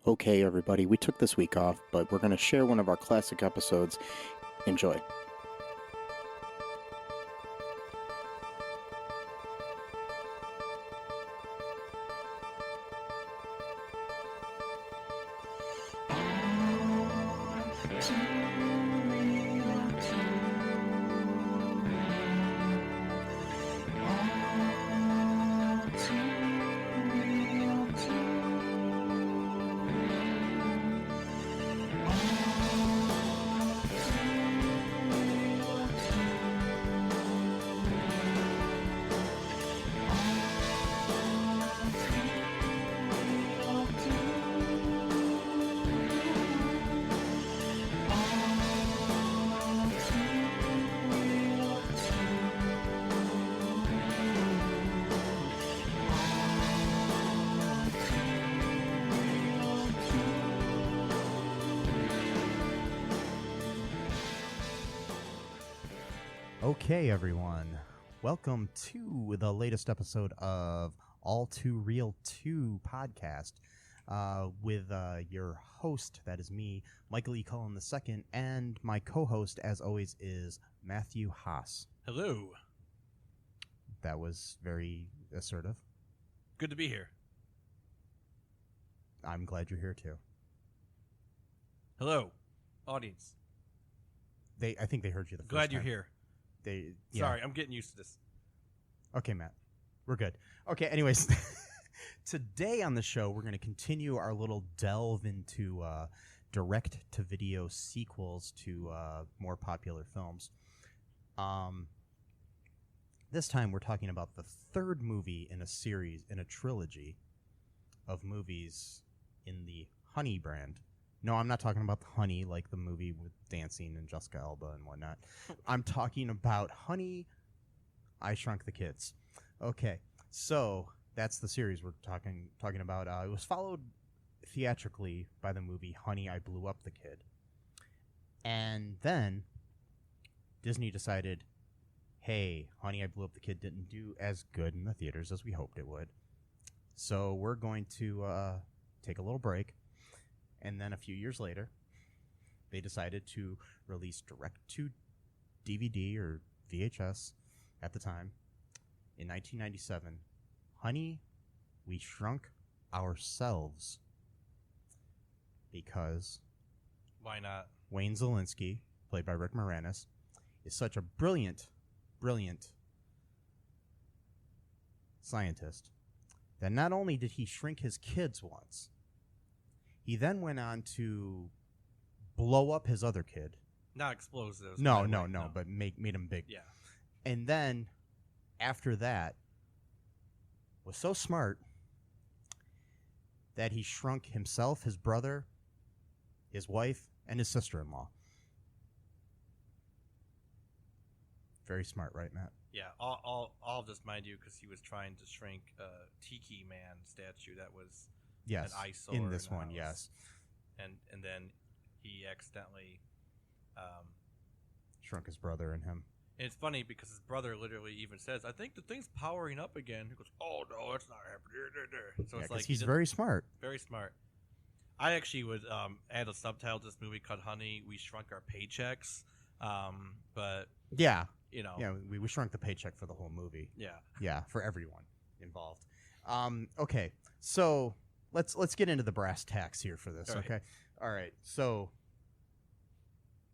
Okay, everybody, we took this week off, but we're going to share one of our classic episodes. Enjoy. Okay, everyone. Welcome to the latest episode of ALL2REELTOO podcast with your host, that is me, Michael E. Cullen II, and my co-host, as always, is Matthew Haas. Hello. That was very assertive. Good to be here. I'm glad you're here, too. Hello, audience. I think they heard you the first Glad you're time. here. Yeah. Sorry, I'm getting used to this. Okay, Matt. We're good. Okay, anyways, today on the show, we're going to continue our little delve into direct-to-video sequels to more popular films. This time, we're talking about the third movie in a series, in a trilogy of movies in the Honey brand. No, I'm not talking about the Honey, like the movie with dancing and Jessica Alba and whatnot. I'm talking about Honey, I Shrunk the Kids. Okay, so that's the series we're talking about. It was followed theatrically by the movie Honey, I Blew Up the Kid. And then Disney decided, hey, Honey, I Blew Up the Kid didn't do as good in the theaters as we hoped it would. So we're going to take a little break. And then a few years later, they decided to release direct-to-DVD or VHS at the time, in 1997, Honey, We Shrunk Ourselves. Because Why not? Wayne Szalinski, played by Rick Moranis, is such a brilliant, brilliant scientist that not only did he shrink his kids once, he then went on to blow up his other kid. Not explosives. No, but made him big. Yeah. And then, after that, was so smart that he shrunk himself, his brother, his wife, and his sister-in-law. Very smart, right, Matt? Yeah, all of this, mind you, because he was trying to shrink a Tiki Man statue that was Yes, an eyesore in this the one, house. yes. And then he accidentally... Shrunk his brother and him. And it's funny because his brother literally even says, I think the thing's powering up again. He goes, oh, no, it's not happening. So Yeah, it's like he's very smart. Very smart. I actually would add a subtitle to this movie called Honey, We Shrunk Our Paychecks. But, Yeah. you know. Yeah, we shrunk the paycheck for the whole movie. Yeah. Yeah, for everyone involved. Okay, so let's get into the brass tacks here for this, All right. okay? All right, so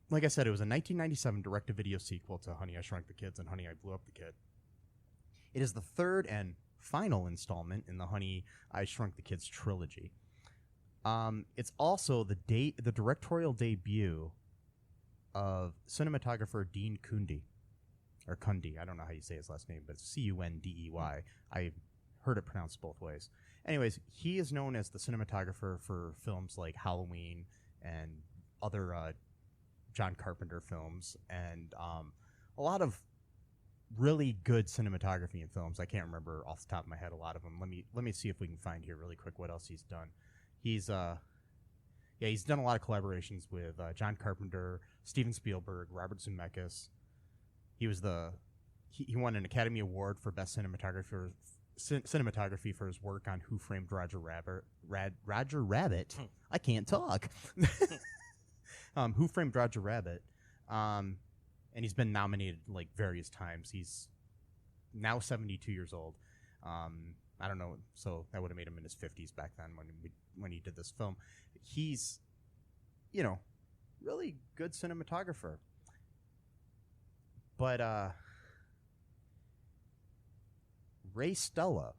like I said, it was a 1997 direct-to-video sequel to Honey, I Shrunk the Kids and Honey, I Blew Up the Kid. It is the third and final installment in the Honey, I Shrunk the Kids trilogy. It's also the directorial debut of cinematographer Dean Cundey, or Cundey. I don't know how you say his last name, but it's Cundey. I heard it pronounced both ways. Anyways, he is known as the cinematographer for films like Halloween and other John Carpenter films, and a lot of really good cinematography in films. I can't remember off the top of my head a lot of them. Let me see if we can find here really quick what else he's done. He's done a lot of collaborations with John Carpenter, Steven Spielberg, Robert Zemeckis. He won an Academy Award for Best cinematography for his work on Who Framed Roger Rabbit. Roger Rabbit. I can't talk. Who Framed Roger Rabbit. And he's been nominated like various times. He's now 72 years old. I don't know, so that would have made him in his 50s back then when he did this film. He's, really good cinematographer. But Ray Stella,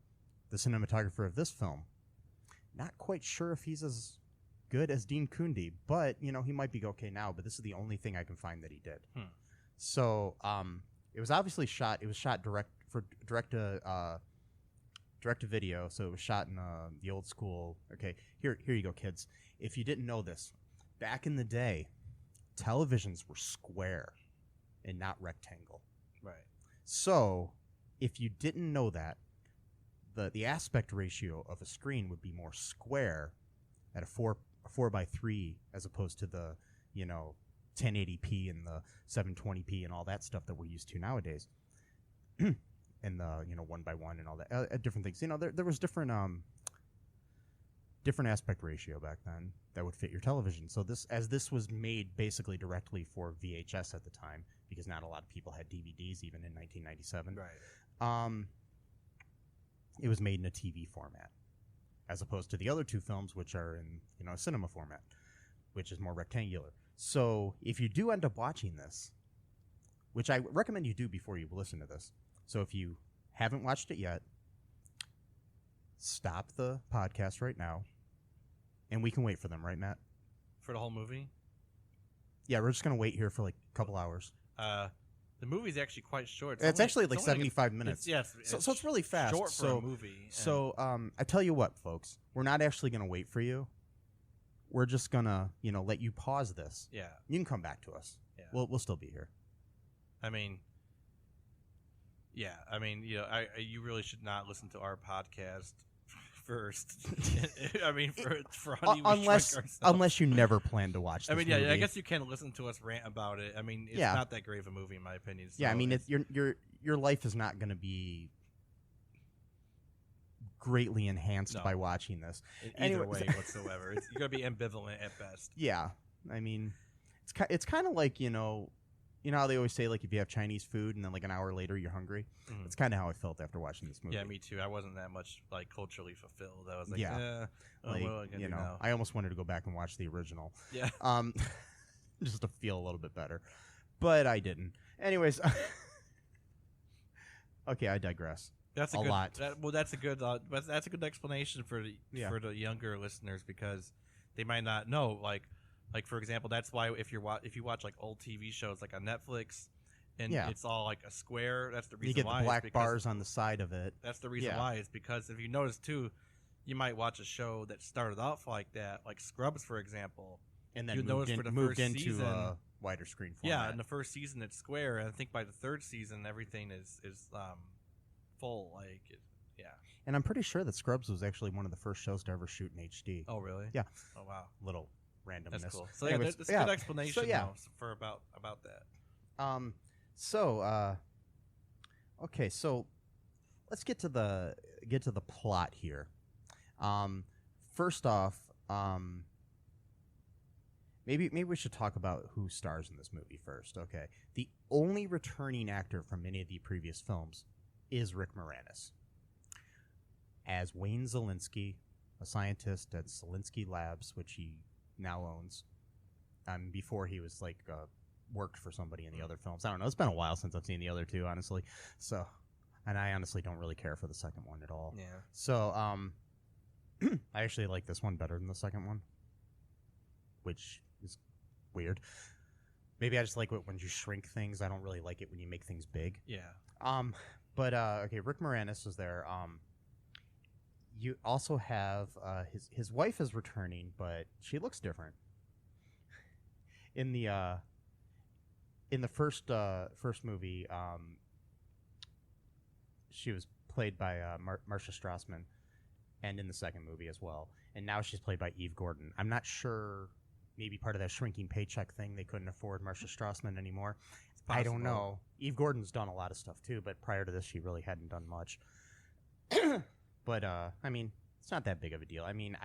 the cinematographer of this film, not quite sure if he's as good as Dean Cundey, but he might be okay now. But this is the only thing I can find that he did. So it was obviously shot. It was shot direct to video, so it was shot in the old school. Okay, here you go, kids. If you didn't know this, back in the day, televisions were square and not rectangle. Right. So if you didn't know that, the aspect ratio of a screen would be more square at a 4:3 as opposed to the 1080p and the 720p and all that stuff that we're used to nowadays. And the 1:1 and all that different things. There was different aspect ratio back then that would fit your television. So this was made basically directly for VHS at the time, because not a lot of people had DVDs even in 1997. Right. It was made in a TV format, as opposed to the other two films, which are in a cinema format, which is more rectangular. So if you do end up watching this, which I recommend you do before you listen to this. So if you haven't watched it yet, stop the podcast right now, and we can wait for them, right, Matt? For the whole movie? Yeah, we're just going to wait here for like a couple hours. The movie's actually quite short. It's actually like 75 minutes. Yes. So it's really fast. Short for a movie. So I tell you what, folks, we're not actually going to wait for you. We're just going to, let you pause this. Yeah. You can come back to us. Yeah. We'll still be here. I mean, you really should not listen to our podcast first. I mean, for Honey, unless you never plan to watch this movie. I guess you can listen to us rant about it. I mean, it's not that great of a movie in my opinion. So yeah, I mean, your life is not going to be greatly enhanced by watching this. Either way whatsoever. You're going to be ambivalent at best. Yeah. I mean, it's kind of like, how they always say, like, if you have Chinese food and then like an hour later you're hungry. Mm-hmm. It's kind of how I felt after watching this movie. Yeah, me too. I wasn't that much like culturally fulfilled. I was like, I almost wanted to go back and watch the original. Yeah. Just to feel a little bit better, but I didn't. Anyways, okay, I digress. That's a lot. That's a good explanation for the younger listeners, because they might not know. Like for example, that's why if you watch like old TV shows like on Netflix, and it's all like a square. That's the reason you get why the black bars on the side of it. That's the reason why. Is because if you notice too, you might watch a show that started off like that, like Scrubs, for example, and then moved into a wider screen format. Yeah, in the first season it's square, and I think by the third season everything is full. And I'm pretty sure that Scrubs was actually one of the first shows to ever shoot in HD. Oh, really? Yeah. Oh, wow. Little randomness. That's cool. So anyways, that's a good explanation for about that. Okay, so let's get to the plot here. First off, maybe we should talk about who stars in this movie first. Okay, the only returning actor from any of the previous films is Rick Moranis as Wayne Zelinsky, a scientist at Zelinsky Labs, which he now owns. Before he was worked for somebody in the other films. I don't know. It's been a while since I've seen the other two, honestly. So, and I honestly don't really care for the second one at all. Yeah. So, I actually like this one better than the second one, which is weird. Maybe I just like it when you shrink things. I don't really like it when you make things big. Yeah. But okay, Rick Moranis was there. You also have his wife is returning, but she looks different. In the first movie, she was played by Marcia Strassman, and in the second movie as well. And now she's played by Eve Gordon. I'm not sure. Maybe part of that shrinking paycheck thing, they couldn't afford Marcia Strassman anymore. I don't know. Eve Gordon's done a lot of stuff too, but prior to this, she really hadn't done much. But I mean, it's not that big of a deal. I mean,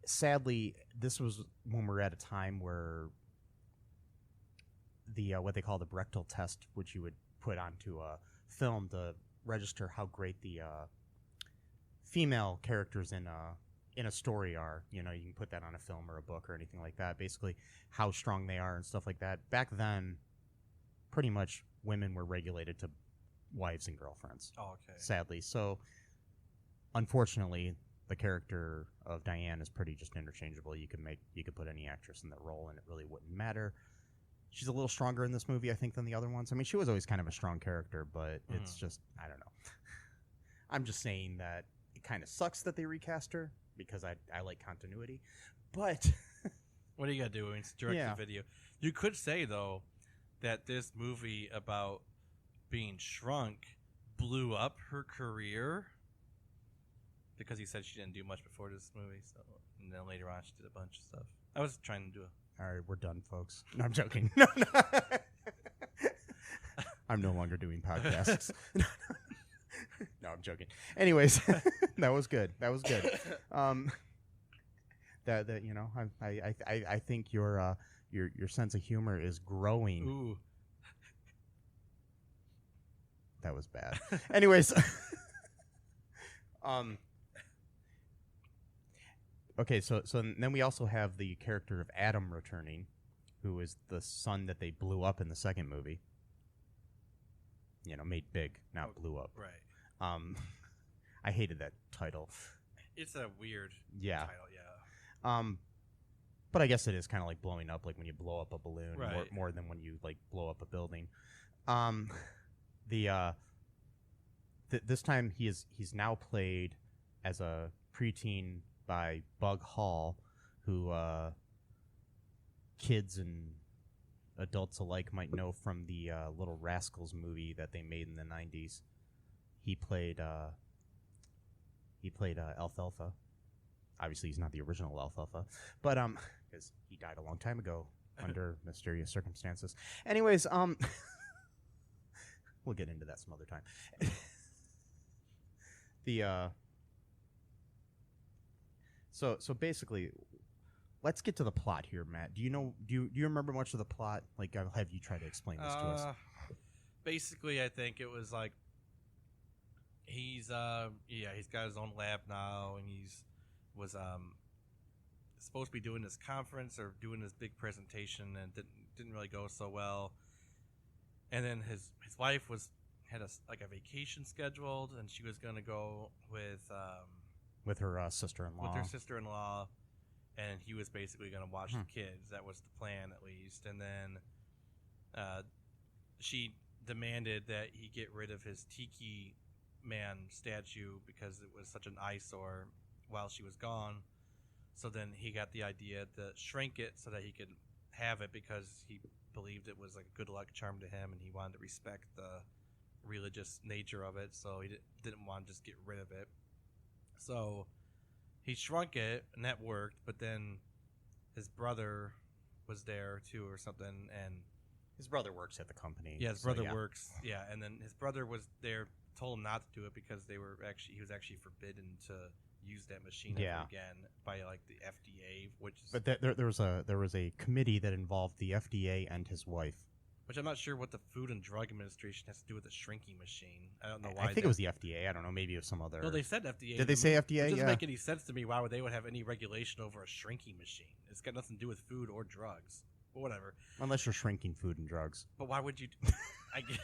sadly, this was when we're at a time where the what they call the Brechtel test, which you would put onto a film to register how great the female characters in a story are. You know, you can put that on a film or a book or anything like that. Basically, how strong they are and stuff like that. Back then, pretty much women were regulated to wives and girlfriends. Oh, okay. Sadly, so unfortunately, the character of Diane is pretty just interchangeable. You could put any actress in that role, and it really wouldn't matter. She's a little stronger in this movie, I think, than the other ones. I mean, she was always kind of a strong character, but it's just, I don't know. I'm just saying that it kind of sucks that they recast her because I like continuity. But what are you gonna do? It's direct to video. You could say though that this movie about being shrunk blew up her career because he said she didn't do much before this movie. So, and then later on, she did a bunch of stuff. I was trying to do All right, we're done, folks. No, I'm joking. No. I'm no longer doing podcasts. No, I'm joking. Anyways, that was good. That you know, I think your sense of humor is growing. Ooh. That was bad. Anyways, okay, so then we also have the character of Adam returning, who is the son that they blew up in the second movie. You know, made big, not blew up. Right. I hated that title. It's a weird title, yeah. But I guess it is kind of like blowing up, like when you blow up a balloon, right. more than when you like blow up a building. This time he's now played as a preteen by Bug Hall, who kids and adults alike might know from the Little Rascals movie that they made in the 90s. He played Alfalfa. Obviously, he's not the original Alfalfa, but because he died a long time ago under mysterious circumstances. Anyways, we'll get into that some other time. So basically, let's get to the plot here, Matt. Do you remember much of the plot? Like, I'll have you try to explain this to us. Basically, I think it was like he's got his own lab now, and was supposed to be doing this conference or doing this big presentation, and didn't really go so well. And then his wife had a vacation scheduled, and she was going to go with her sister-in-law. With her sister-in-law, and he was basically going to watch the kids. That was the plan, at least. And then she demanded that he get rid of his Tiki Man statue because it was such an eyesore while she was gone. So then he got the idea to shrink it so that he could have it because he believed it was like a good luck charm to him, and he wanted to respect the religious nature of it, so he didn't want to just get rid of it. So he shrunk it, and that worked, but then his brother was there too or something, and his brother works at the company. Yeah, his brother works. Yeah, and then his brother was there, told him not to do it because he was actually forbidden to use that machine ever again by like the FDA, But there was a committee that involved the FDA and his wife. Which I'm not sure what the Food and Drug Administration has to do with the shrinking machine. I don't know why. I think it was the FDA. I don't know. Maybe it was some other. No, they said FDA. Did they say FDA? It doesn't make any sense to me. Why would they have any regulation over a shrinking machine? It's got nothing to do with food or drugs. But whatever. Unless you're shrinking food and drugs. But why would you?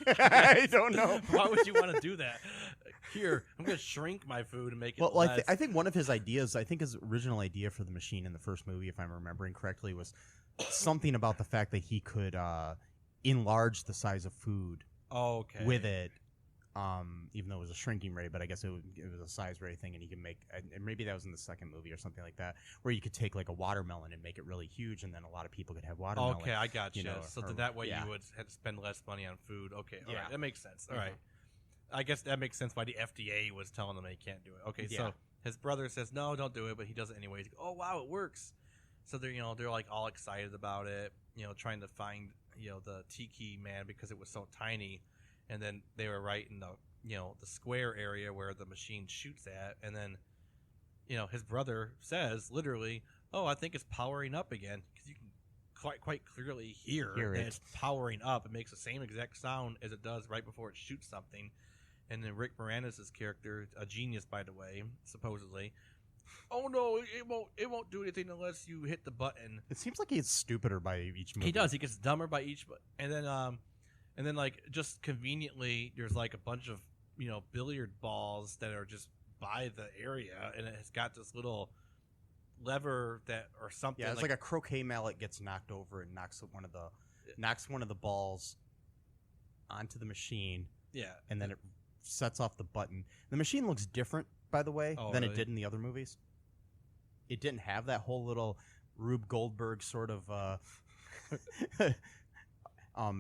I don't know. Why would you want to do that? Here, I'm going to shrink my food and make it less. I think one of his ideas, his original idea for the machine in the first movie, if I'm remembering correctly, was something about the fact that he could enlarge the size of food with it, even though it was a shrinking ray, but I guess it was a size ray thing, and he can make, and maybe that was in the second movie or something like that, where you could take like a watermelon and make it really huge, and then a lot of people could have watermelon. Okay, I got you. So that way you would have to spend less money on food. Okay, all right, that makes sense. All right. I guess that makes sense why the FDA was telling them they can't do it. Okay, so his brother says, no, don't do it, but he does it anyways. Oh, wow, it works. So they're like all excited about it, trying to find, the Tiki Man because it was so tiny. And then they were right in the the square area where the machine shoots at, and then his brother says literally, "Oh, I think it's powering up again," because you can quite clearly hear that it's powering up. It makes the same exact sound as it does right before it shoots something. And then Rick Moranis' character, a genius by the way, supposedly, "Oh no, it won't do anything unless you hit the button." It seems like he gets stupider by each movie. He does. He gets dumber by each, and then like just conveniently, there's like a bunch of billiard balls that are just by the area, and it's got this little lever that or something. Yeah, it's like a croquet mallet gets knocked over and knocks one of the balls onto the machine. Yeah, and then it sets off the button. The machine looks different, by the way, than it did in the other movies. It didn't have that whole little Rube Goldberg sort of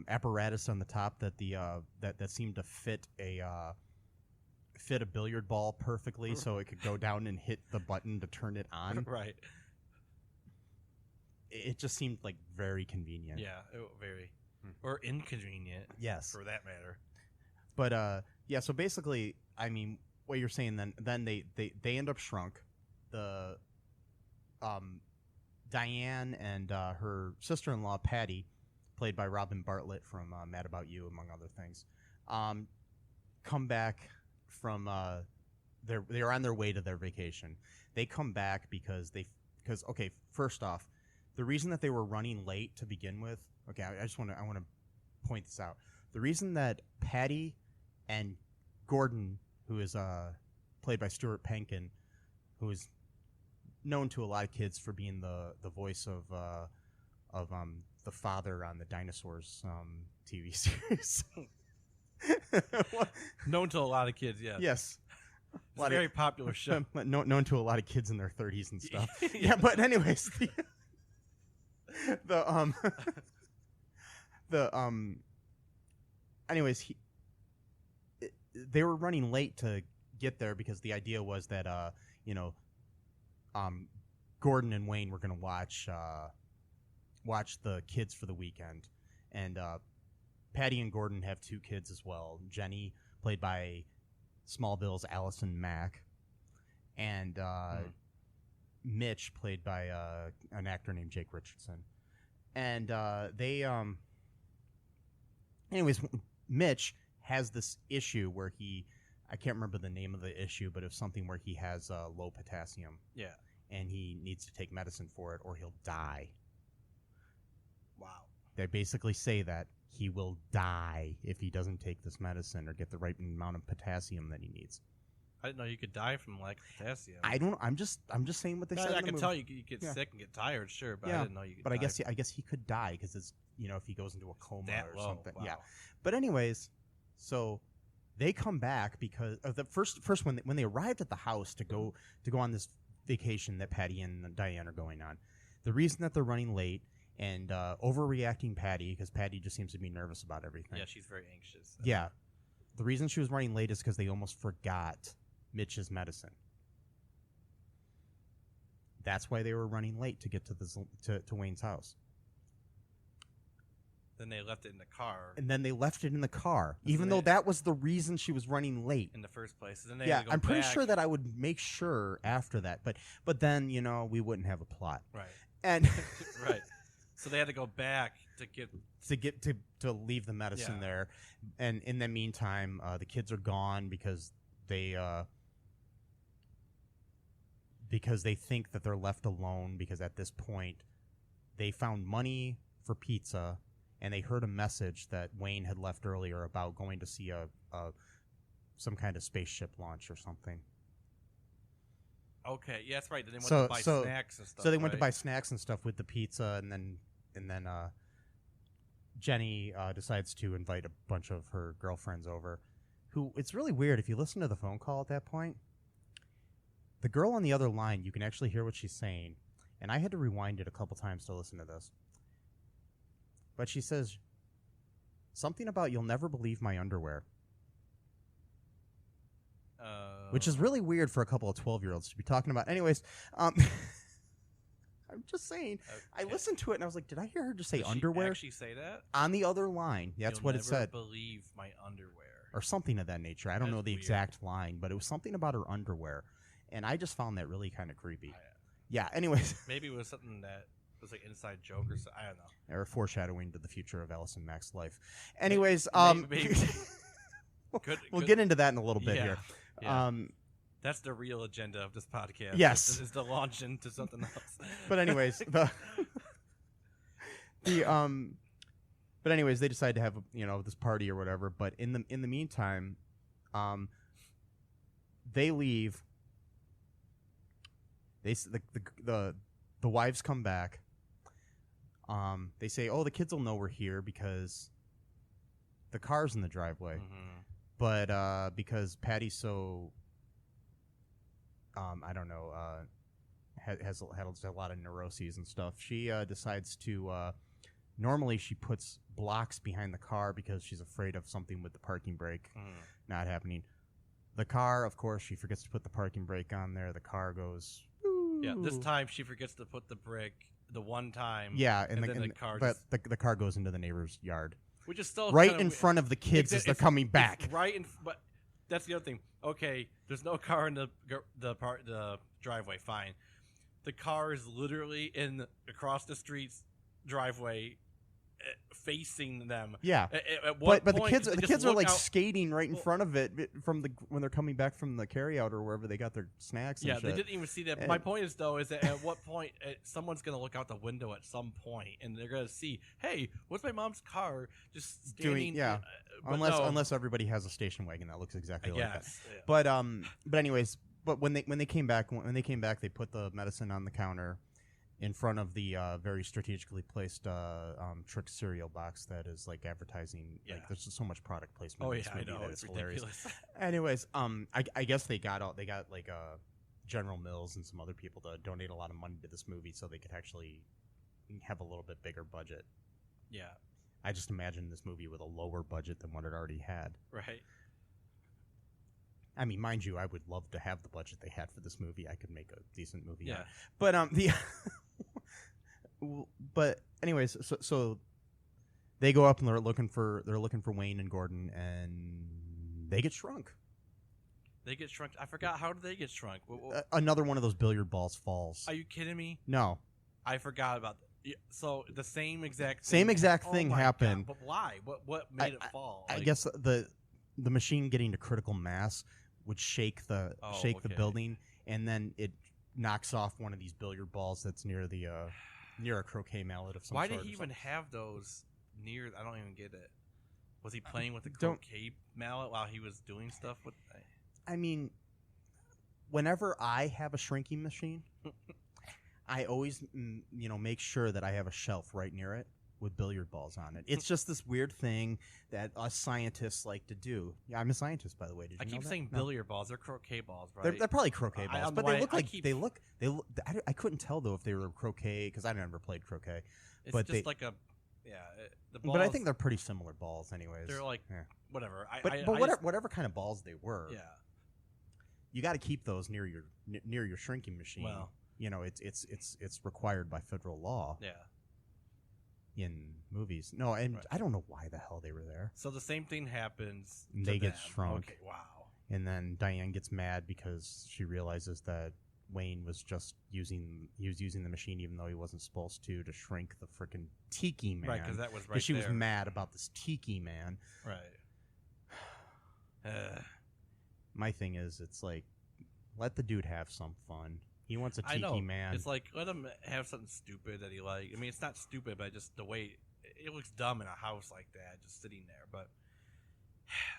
apparatus on the top that that seemed to fit a billiard ball perfectly, so it could go down and hit the button to turn it on. Right. It just seemed like very convenient. Yeah, very, or inconvenient. Yes, for that matter. But yeah. So basically, I mean, what you're saying then they end up shrunk. The Diane and her sister-in-law Patty, played by Robin Bartlett from Mad About You, among other things, come back from they are on their way to their vacation. They come back because okay, first off, the reason that they were running late to begin with. Okay, I want to point this out. The reason that Patty and Gordon, who is played by Stuart Penkin, who is known to a lot of kids for being the voice of the father on the Dinosaurs TV series. Known to a lot of kids, yeah. Yes. It's a very popular show. Known to a lot of kids in their 30s and stuff. Yeah, but anyways, they were running late to get there because the idea was that Gordon and Wayne were going to watch the kids for the weekend, and Patty and Gordon have two kids as well. Jenny, played by Smallville's Allison Mack, and Mitch, played by an actor named Jake Richardson. And anyways, Mitch has this issue where I can't remember the name of the issue, but it's something where he has low potassium. Yeah. And he needs to take medicine for it or he'll die. Wow. They basically say that he will die if he doesn't take this medicine or get the right amount of potassium that he needs. I didn't know you could die from lack of potassium. I'm just saying what they said. I can tell you get sick and get tired, sure, but I didn't know you could. But die. I guess he could die because it's if he goes into a coma or something. Wow. Yeah. But anyways, so they come back because of the first when they arrived at the house to go on this vacation that Patty and Diane are going on. The reason that they're running late and overreacting Patty, because Patty just seems to be nervous about everything. Yeah, she's very anxious. Yeah. The reason she was running late is because they almost forgot Mitch's medicine. That's why they were running late to get to Wayne's house. Then they left it in the car. And then they left it in the car, even though that was the reason she was running late in the first place. And then they had to go I'm pretty back. sure that I would make sure after that, but then we wouldn't have a plot, right? And right, so they had to go back to leave the medicine there, and in the meantime, the kids are gone because they think that they're left alone because at this point they found money for pizza. And they heard a message that Wayne had left earlier about going to see some kind of spaceship launch or something. Okay, yeah, that's right. Then they went to buy snacks and stuff. So they went to buy snacks and stuff with the pizza, and then Jenny decides to invite a bunch of her girlfriends over. Who, it's really weird if you listen to the phone call at that point. The girl on the other line, you can actually hear what she's saying, and I had to rewind it a couple times to listen to this. But she says something about "you'll never believe my underwear," which is really weird for a couple of 12-year-olds to be talking about. Anyways, I'm just saying. Okay. I listened to it and I was like, "Did I hear her just say underwear?" Did she actually say that on the other line? That's what it said. You'll never believe my underwear. or something of that nature. I don't know the exact line, but it was something about her underwear, and I just found that really kind of creepy. Yeah. Anyways, maybe it was something that was like inside joke or something. I don't know. Or foreshadowing to the future of Allison Mack's life. Anyways, maybe. We'll get into that in a little bit here. Yeah. That's the real agenda of this podcast. Yes, is to launch into something else. But anyways, but anyways, they decide to have this party or whatever. But in the meantime, they leave. The wives come back. They say, "Oh, the kids will know we're here because the car's in the driveway." Mm-hmm. But because Patty's so I don't know, has a lot of neuroses and stuff, she decides to. Normally, she puts blocks behind the car because she's afraid of something with the parking brake not happening. The car, of course, she forgets to put the parking brake on there. The car goes. Yeah, this time she forgets to put the brake the one time. Yeah, and then the car. But the car goes into the neighbor's yard, which is still right in front of the kids as they're coming back. But that's the other thing. Okay, there's no car in the driveway. Fine, the car is literally across the street's driveway, facing them. Yeah, but the kids are like skating right in front of it when they're coming back from the carryout or wherever they got their snacks. Yeah, and they shit. didn't even see that. My point is though, is that at what point someone's gonna look out the window at some point and they're gonna see, hey, what's my mom's car just standing? Unless everybody has a station wagon that looks exactly like that. Yeah. But anyways, when they came back, they put the medicine on the counter in front of the very strategically placed Trick cereal box that is like advertising. Yeah. Like, there's just so much product placement. Oh in yeah, this movie I know. that It's hilarious. ridiculous. Anyways, I guess they got like General Mills and some other people to donate a lot of money to this movie so they could actually have a little bit bigger budget. Yeah. I just imagine this movie with a lower budget than what it already had. Right. I mean, mind you, I would love to have the budget they had for this movie. I could make a decent movie. Yeah. But but anyways, so they go up and they're looking for Wayne and Gordon, and they get shrunk. They get shrunk. I forgot, how did they get shrunk? Another one of those billiard balls falls. Are you kidding me? No. I forgot about that. So the same exact thing happened. God. But why? What made it fall? I guess the machine getting to critical mass would shake the building, and then it knocks off one of these billiard balls that's near a croquet mallet of some Why sort. did he even have those near? I don't even get it. Was he playing with the croquet mallet while he was doing stuff with? I mean, whenever I have a shrinking machine, I always make sure that I have a shelf right near it with billiard balls on it. It's just this weird thing that us scientists like to do. Yeah, I'm a scientist, by the way. Did you know that? I keep saying billiard balls. They're croquet balls, right? They're probably croquet balls, but they look like they look. I couldn't tell though if they were croquet because I never played croquet. It's but just like a the balls, but I think they're pretty similar balls, anyways. They're like whatever. Whatever kind of balls they were. Yeah. You got to keep those near your shrinking machine. Well, it's required by federal law. Yeah. In movies, no, and right. I don't know why the hell they were there. So the same thing happens. They get shrunk. Okay, wow. And then Diane gets mad because she realizes that Wayne was just using the machine even though he wasn't supposed to shrink the frickin' Tiki Man. Right, because that was right. She was mad about this Tiki Man. Right. My thing is, it's like, let the dude have some fun. He wants a Tiki Man. It's like, let him have something stupid that he likes. I mean, it's not stupid, but just the way it looks dumb in a house like that, just sitting there. But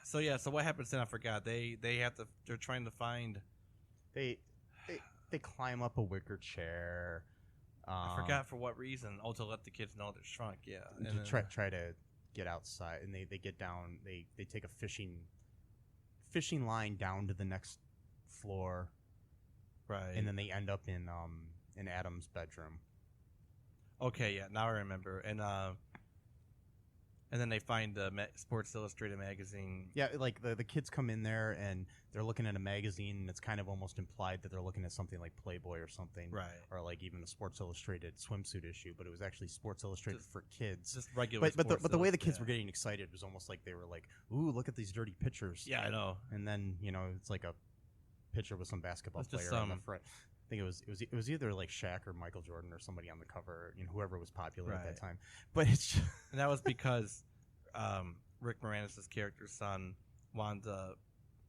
so what happens then? I forgot. They're trying to find. They climb up a wicker chair. I forgot for what reason. Oh, to let the kids know they're shrunk. Yeah, and to try to get outside, and they get down. They take a fishing line down to the next floor. Right. And then they end up in Adam's bedroom. Okay, yeah, now I remember. And And then they find the Sports Illustrated magazine. Yeah, like the kids come in there and they're looking at a magazine, and it's kind of almost implied that they're looking at something like Playboy or something, Right? Or like even a Sports Illustrated swimsuit issue, but it was actually Sports Illustrated for kids. Just regular. But the way the kids were getting excited was almost like they were like, "Ooh, look at these dirty pictures." Yeah, I know. And then it's like a picture with some basketball player on the front. I think it was either like Shaq or Michael Jordan or somebody on the cover, whoever was popular at that time. But it's just and that was because Rick Moranis' character's son wanted to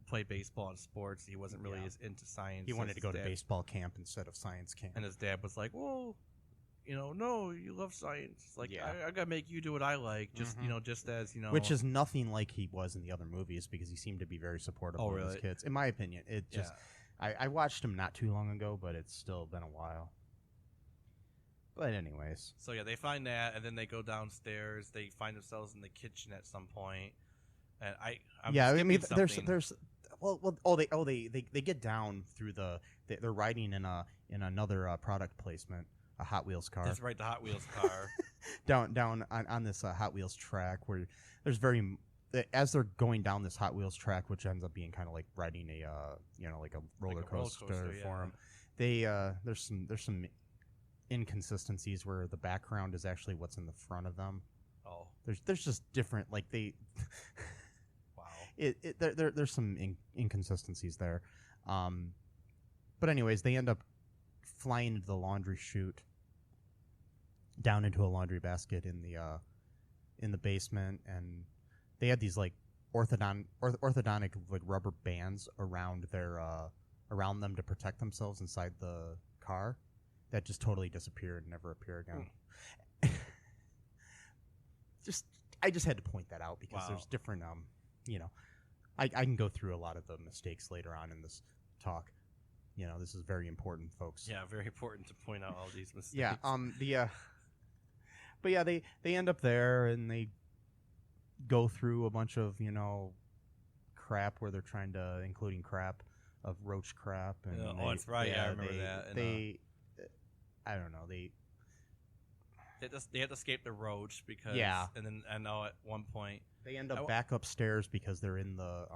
play baseball and sports. He wasn't really as into science. He wanted to go to baseball camp instead of science camp. And his dad was like, "Well, no, you love science. It's like I gotta make you do what I like. Just just as which is nothing like he was in the other movies, because he seemed to be very supportive of his kids. In my opinion, it just I watched him not too long ago, but it's still been a while. But anyways. So yeah, they find that, and then they go downstairs. They find themselves in the kitchen at some point, and they get down through they're riding in another product placement, a Hot Wheels car. That's right, the Hot Wheels car. down on this Hot Wheels track where there's as they're going down this Hot Wheels track, which ends up being kind of like riding a like a roller coaster for them. There's some inconsistencies where the background is actually what's in the front of them. Oh, there's just different wow. There's some inconsistencies there, but anyways, they end up flying into the laundry chute, down into a laundry basket in the basement, and they had these like orthodontic like rubber bands around around them to protect themselves inside the car. That just totally disappeared and never appeared again. I just had to point that out because there's different, I can go through a lot of the mistakes later on in this talk. This is very important, folks. Yeah, very important to point out all these mistakes. Yeah, but yeah, they end up there and they go through a bunch of, crap where they're trying to, including crap of roach crap. And that's right. Yeah, I remember that. And, I don't know. They have to escape the roach because and then I know at one point they end up back upstairs because they're in the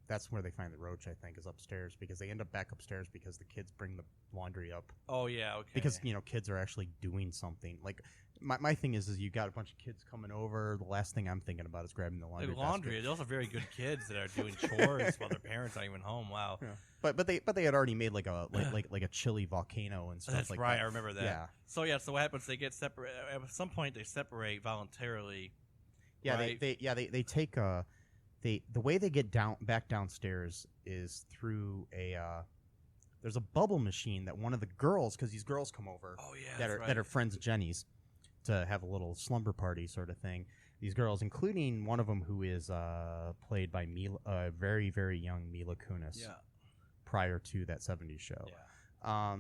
that's where they find the roach, I think, is upstairs, because they end up back upstairs because the kids bring the laundry up. Oh yeah, okay. Because kids are actually doing something. Like my thing is you got a bunch of kids coming over. The last thing I'm thinking about is grabbing the laundry. Basket. Those are very good kids that are doing chores while their parents aren't even home. Wow. Yeah. But they had already made like a chili volcano and stuff. That's like right. that. I remember that. Yeah. So what happens? They get separate. At some point, they separate voluntarily. Yeah. Right? They take the way they get back downstairs is through there's a bubble machine that one of the girls, because these girls come over. Oh yeah. That are friends of Jenny's, to have a little slumber party sort of thing. These girls, including one of them who is played by very, very young Mila Kunis. Yeah. Prior to that 70s show. Yeah.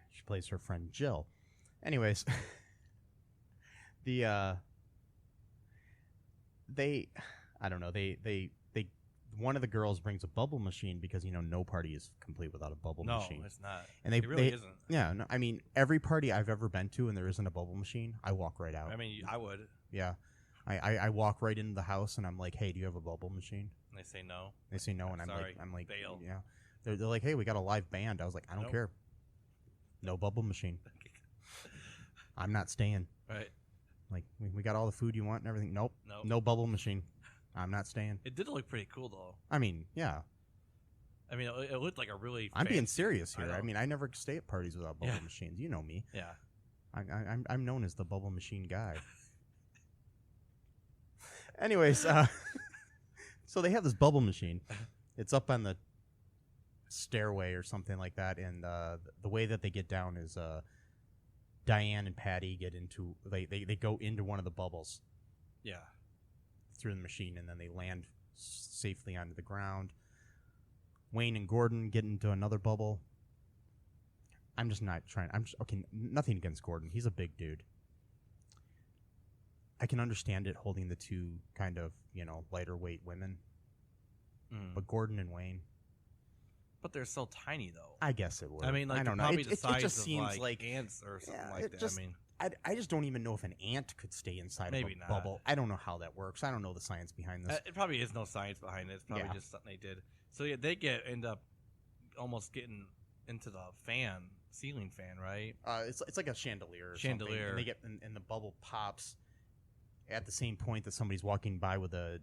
She plays her friend Jill. Anyways, one of the girls brings a bubble machine because no party is complete without a bubble machine. No, it's not. And it really isn't. Yeah, no, I mean, every party I've ever been to and there isn't a bubble machine, I walk right out. I mean, I would. Yeah. I walk right into the house and I'm like, "Hey, do you have a bubble machine?" And they say no. They say no, and sorry, I'm like, bail. yeah. They're like, "Hey, we got a live band." I was like, "I don't care. No bubble machine. I'm not staying." Right. Like, we got all the food you want and everything. Nope. Nope. No bubble machine. I'm not staying. It did look pretty cool though. I mean, yeah. I mean, it looked like a really. I'm being serious here. I mean, I never stay at parties without bubble machines. You know me. Yeah. I'm known as the bubble machine guy. Anyways, so they have this bubble machine. It's up on the stairway or something like that, and the way that they get down is Diane and Patty get into they go into one of the bubbles. Yeah. Through the machine, and then they land safely onto the ground. Wayne and Gordon get into another bubble. I'm just not trying. Okay. Nothing against Gordon. He's a big dude. I can understand it holding the two kind of, lighter weight women. But Gordon and Wayne. But they're so tiny, though. I guess it would. I mean, like, I don't know. Probably the size just of seems like ants or something like that. I just don't even know if an ant could stay inside Maybe of a not. bubble. I don't know how that works. I don't know the science behind this. It probably is no science behind it. It's probably just something they did. So yeah, they end up almost getting into the ceiling fan, right? It's like a chandelier. Or something, and they get and the bubble pops at the same point that somebody's walking by with a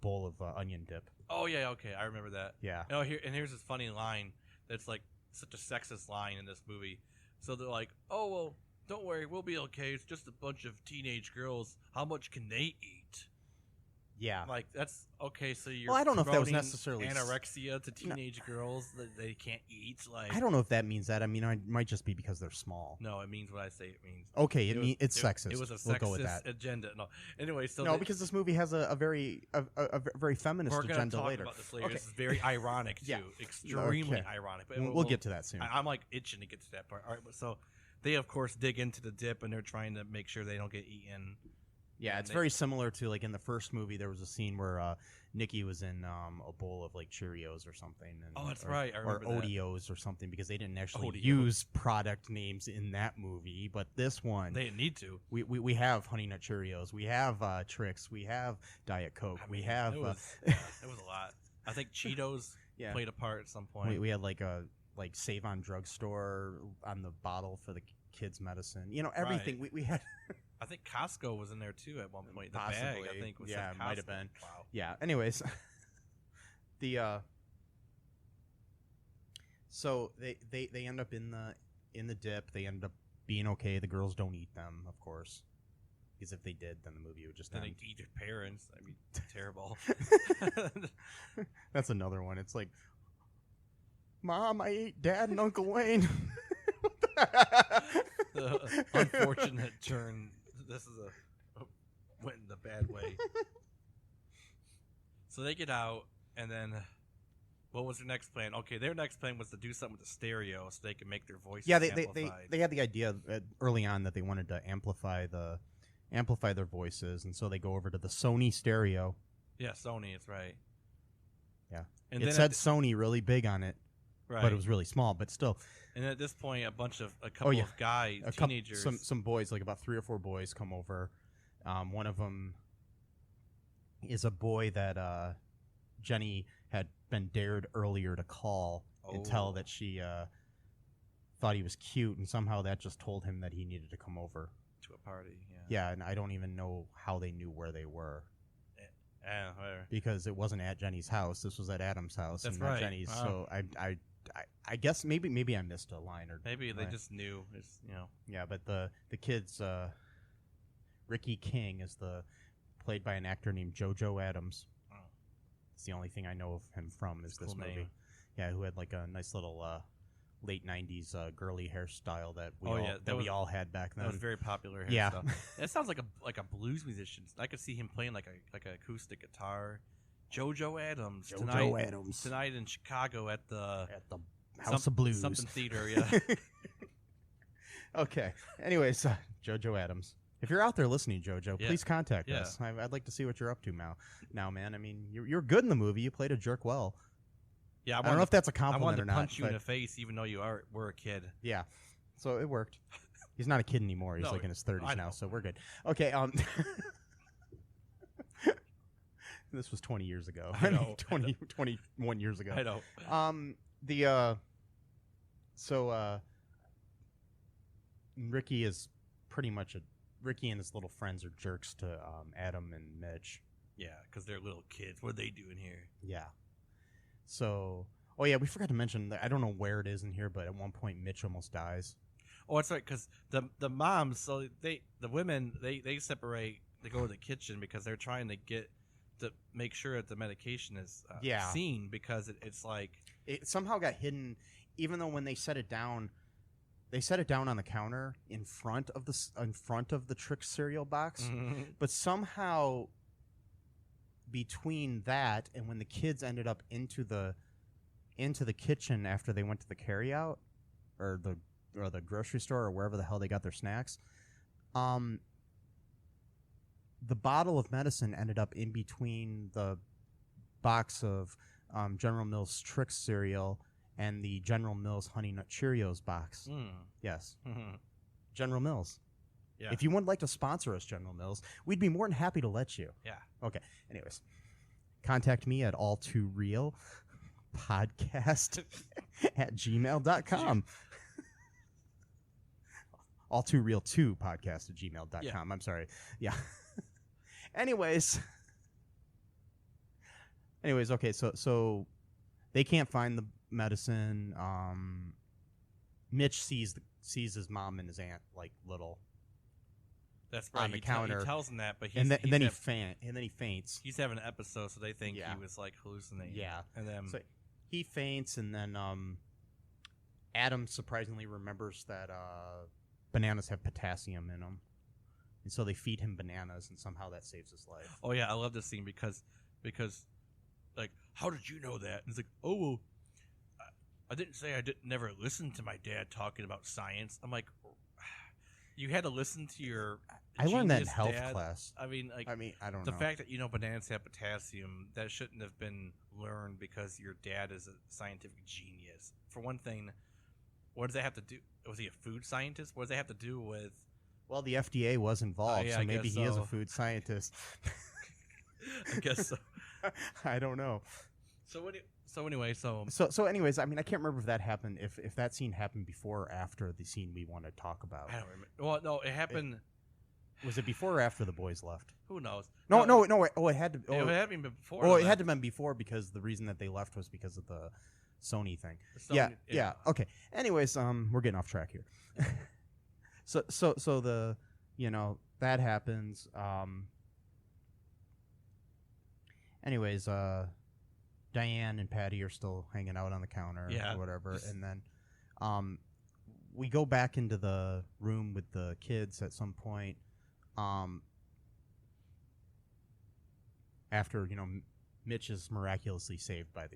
bowl of onion dip. Oh yeah, okay, I remember that. Yeah. Oh, here's this funny line that's like such a sexist line in this movie. So they're like, "Oh well, don't worry, we'll be okay. It's just a bunch of teenage girls. How much can they eat?" Yeah. Like, that's okay. So you're well, I don't know if that was promoting necessarily anorexia to teenage girls that they can't eat. Like, I don't know if that means that. I mean, it might just be because they're small. No, it means what I say it means. Okay, it's sexist. It was a we'll go with sexist that. agenda. No, anyway, so no, because this movie has a very feminist we're gonna agenda talk later. about this later. Okay. This is very ironic too, Yeah. extremely Okay. ironic. But We'll get to that soon. I'm like itching to get to that part. All right, so they of course dig into the dip and they're trying to make sure they don't get eaten. Yeah, it's very similar to like in the first movie. There was a scene where Nikki was in a bowl of like Cheerios or something. And, That's right. I remember or that. Oreos or something because they didn't actually Oreos. use product names in that movie. But this one, They didn't need to. we have Honey Nut Cheerios. We have Trix. We have Diet Coke. I we mean, have. It was a lot. I think Cheetos Yeah. played a part at some point. We had like a Save On Drugstore on the bottle for the kids' medicine. You know, everything. Right. We had. I think Costco was in there too at one point. The Possibly. bag, I think, was Yeah, at it might have Costco. been. Wow. Yeah. Anyways, so they end up in the dip. They end up being okay. The girls don't eat them, of course, because if they did, then the movie would just Then end. they eat their parents. I mean, terrible. That's another one. It's like, Mom, I ate Dad and Uncle Wayne. The unfortunate turn. This is went in the bad way. So they get out, and then what was their next plan? Okay, their next plan was to do something with the stereo so they could make their voices amplified. They had the idea early on that they wanted to amplify their voices, and so they go over to the Sony stereo. Yeah, Sony. It's right. Yeah, and it said Sony really big on it, right. but it was really small. But still. And at this point, a couple of guys, teenagers, some boys, like about 3 or 4 boys, come over. One of them is a boy that Jenny had been dared earlier to call and tell that she thought he was cute, and somehow that just told him that he needed to come over to a party. Yeah, and I don't even know how they knew where they were. Whatever. Because it wasn't at Jenny's house. This was at Adam's house. That's and not right. Jenny's. Wow. So I guess maybe I missed a line or maybe they just knew. It's, Yeah, but the kids, Ricky King is played by an actor named JoJo Adams. Oh. It's the only thing I know of him from is this Cool movie. name. Yeah, who had like a nice little late '90s girly hairstyle that that we all had back then. That was very popular. Yeah, That sounds like a blues musician. I could see him playing like an acoustic guitar. JoJo Adams tonight in Chicago at the House of Blues something theater. Yeah. Okay. Anyways, JoJo Adams. If you're out there listening, JoJo, Yeah. please contact Yeah. us. I'd like to see what you're up to now, man. I mean, you're good in the movie. You played a jerk well. Yeah, I don't know if that's a I compliment wanted or to not. punch you in but the face, even though you were a kid. yeah, so it worked. He's not a kid anymore. He's No, like in his 30s I now, know. so we're good. Okay. This was 20 years ago. I know. 21 years ago. I know. Ricky is pretty much Ricky and his little friends are jerks to Adam and Mitch. Yeah, because they're little kids. What are they doing here? Yeah. So, we forgot to mention that I don't know where it is in here, but at one point Mitch almost dies. Oh, that's right. Because the moms, so the women, they separate. They go to the kitchen because they're trying to make sure that the medication is seen, because it's like it somehow got hidden, even though when they set it down on the counter in front of the Trix cereal box. Mm-hmm. But somehow between that and when the kids ended up into the kitchen after they went to the carryout or the grocery store or wherever the hell they got their snacks, the bottle of medicine ended up in between the box of General Mills Trix cereal and the General Mills Honey Nut Cheerios box. Mm. Yes. Mm-hmm. General Mills. Yeah. If you would like to sponsor us, General Mills, we'd be more than happy to let you. Yeah. Okay. Anyways, contact me at ALL2REELTOO podcast at gmail.com. ALL2REELTOO podcast at gmail.com. Yeah. I'm sorry. Yeah. Anyways, okay. So they can't find the medicine. Mitch sees his mom and his aunt like little. That's right. On the counter. He tells them that, but and then he faints. He's having an episode, so they think Yeah. he was like hallucinating. Yeah. And then So he faints, and then Adam surprisingly remembers that bananas have potassium in them, and so they feed him bananas, and somehow that saves his life. oh yeah, I love this scene because like, how did you know that? And it's like, oh well, I didn't say I never listened to my dad talking about science. I'm like, you had to listen to your. I learned that in genius health dad. class. I mean, like, I don't the know. fact that bananas have potassium, that shouldn't have been learned because your dad is a scientific genius. For one thing, what does that have to do? Was he a food scientist? What does that have to do with? Well, the FDA was involved, yeah, so I maybe guess he is a so. food scientist. I guess so. I don't know. So anyways, So anyways, I mean, I can't remember if that happened, if that scene happened before or after the scene we want to talk about. I don't remember. Well, no, it happened. Was it before or after the boys left? Who knows? No. Oh, it had to. It happened before. Oh, it had to have been before because the reason that they left was because of the Sony thing. Yeah. Okay. Anyways, we're getting off track here. so the that happens. Anyways, Diane and Patty are still hanging out on the counter or whatever, and then we go back into the room with the kids at some point. After Mitch is miraculously saved by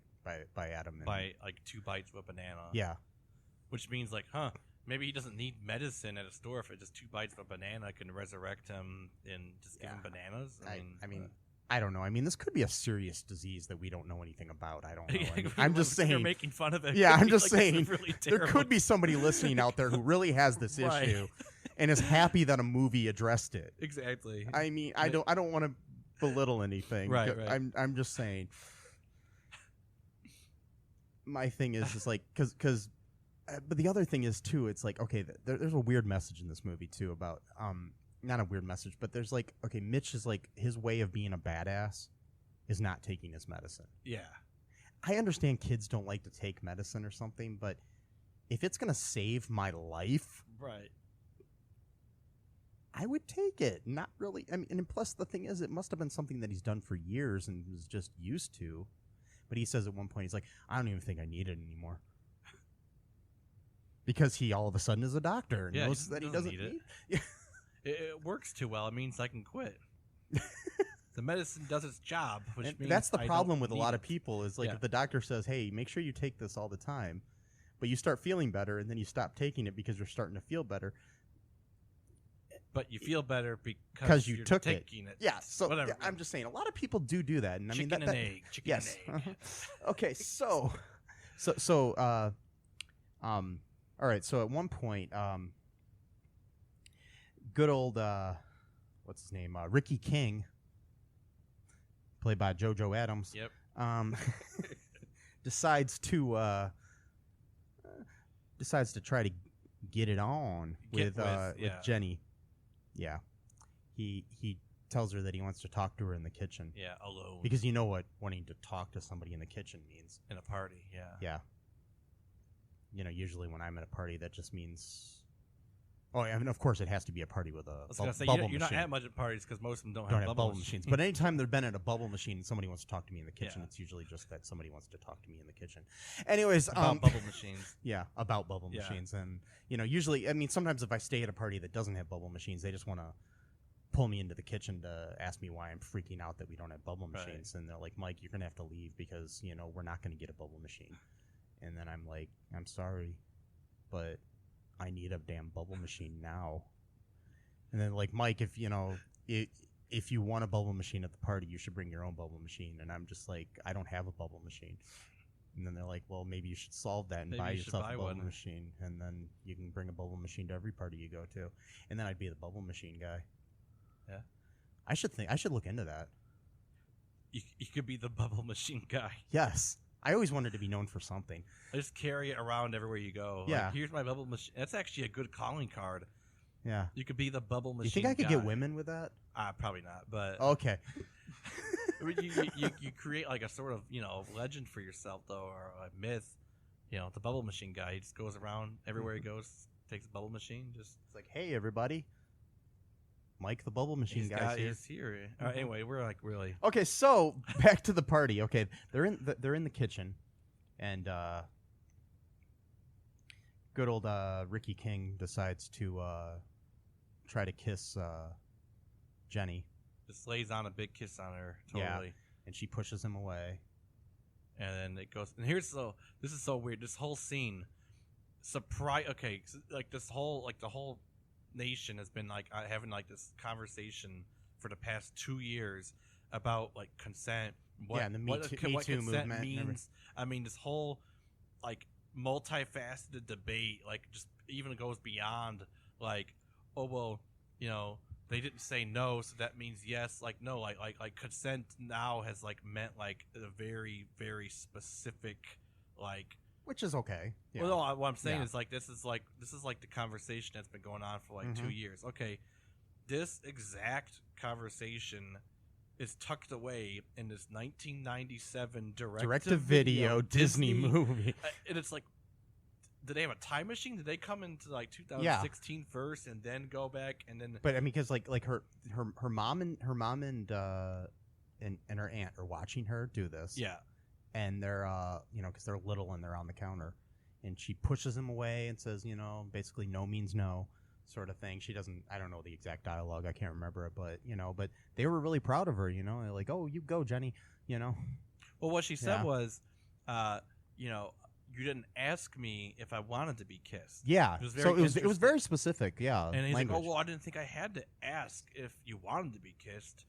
Adam and, by like 2 bites of a banana. Yeah, which means like, maybe he doesn't need medicine at a store if it just 2 bites of a banana can resurrect him and just give him bananas. I mean, I don't know. I mean, this could be a serious disease that we don't know anything about. I don't know. I'm just saying. You're making fun of it. Yeah, I'm just saying. Really there could be somebody listening out there who really has this Right. issue and is happy that a movie addressed it. Exactly. I mean, I don't want to belittle anything. Right. I'm just saying. My thing is like because but the other thing is too. It's like, okay, there's a weird message in this movie too about not a weird message, but there's like, okay, Mitch is like, his way of being a badass is not taking his medicine. Yeah. I understand kids don't like to take medicine or something, but if it's going to save my life, right, I would take it. Not really. I mean, and plus the thing is, it must have been something that he's done for years and was just used to. But he says at one point, he's like, I don't even think I need it anymore. Because he all of a sudden is a doctor and knows that he doesn't need it. Yeah. It works too well. It means I can quit. The medicine does its job, which means that's the I problem don't with a need lot it. of people is like if the doctor says, hey, make sure you take this all the time, but you start feeling better and then you stop taking it because you're starting to feel better. But you feel better because you you're took taking it. Yeah, so whatever. Yeah, I'm just saying a lot of people do that. And I mean, Chicken that, and egg. Chicken yes. and egg. Okay, so all right, so at one point, good old, what's his name? Ricky King, played by JoJo Adams. Yep. Decides to try to get it on with Jenny. Yeah. He tells her that he wants to talk to her in the kitchen. Yeah, alone. Because you know what wanting to talk to somebody in the kitchen means. In a party, yeah. Yeah. Usually when I'm at a party, that just means... Oh, I mean, of course, it has to be a party with a bubble machine. You're not at much at parties because most of them don't have have bubble machines. But anytime they've been at a bubble machine and somebody wants to talk to me in the kitchen, it's usually just that somebody wants to talk to me in the kitchen. Anyways, about bubble machines. Yeah, about bubble machines. And, usually, I mean, sometimes if I stay at a party that doesn't have bubble machines, they just want to pull me into the kitchen to ask me why I'm freaking out that we don't have bubble machines. And they're like, Mike, you're going to have to leave because, we're not going to get a bubble machine. And then I'm like, I'm sorry, but I need a damn bubble machine now. And then like, Mike, if you want a bubble machine at the party, you should bring your own bubble machine. And I'm just like, I don't have a bubble machine. And then they're like, well, maybe you should solve that and Maybe buy you should yourself buy a bubble one. machine, and then you can bring a bubble machine to every party you go to, and then I'd be the bubble machine guy. Yeah. I should look into that. You could be the bubble machine guy. Yes. I always wanted to be known for something. I just carry it around everywhere you go. Yeah. Like, here's my bubble machine. That's actually a good calling card. Yeah. You could be the bubble machine. You think I could get women with that? Probably not, but Okay. you create like a sort of legend for yourself though, or a myth. The bubble machine guy. He just goes around everywhere he goes, takes a bubble machine. Just It's like, hey everybody, Mike the bubble machine guy's here. He's here. Anyway, we're like really. Okay, so back to the party. Okay, they're in the kitchen, and good old Ricky King decides to try to kiss Jenny. Just lays on a big kiss on her, totally. Yeah, and she pushes him away. And then it goes. And this is so weird. This whole scene, Okay, like the whole nation has been like having like this conversation for the past 2 years about like consent. And the Me Too movement means. I mean, this whole like multifaceted debate, like just even goes beyond like, oh well, they didn't say no, so that means yes. Like no, like consent now has like meant like a very, very specific like. Which is okay. Yeah. Well, no, what I'm saying is like this is like the conversation that's been going on for like 2 years. Okay, this exact conversation is tucked away in this 1997 direct-to-video Disney movie, and it's like, did they have a time machine? Did they come into like 2016 first and then go back and then? But I mean, because like her mom and her aunt are watching her do this. Yeah. And they're because they're little and they're on the counter, and she pushes him away and says, basically no means no, sort of thing. She doesn't. I don't know the exact dialogue. I can't remember it, but but they were really proud of her. They're like, oh, you go, Jenny. Well, what she said was, you didn't ask me if I wanted to be kissed. Yeah. It was very specific. Yeah. And he's language. like, oh well, I didn't think I had to ask if you wanted to be kissed.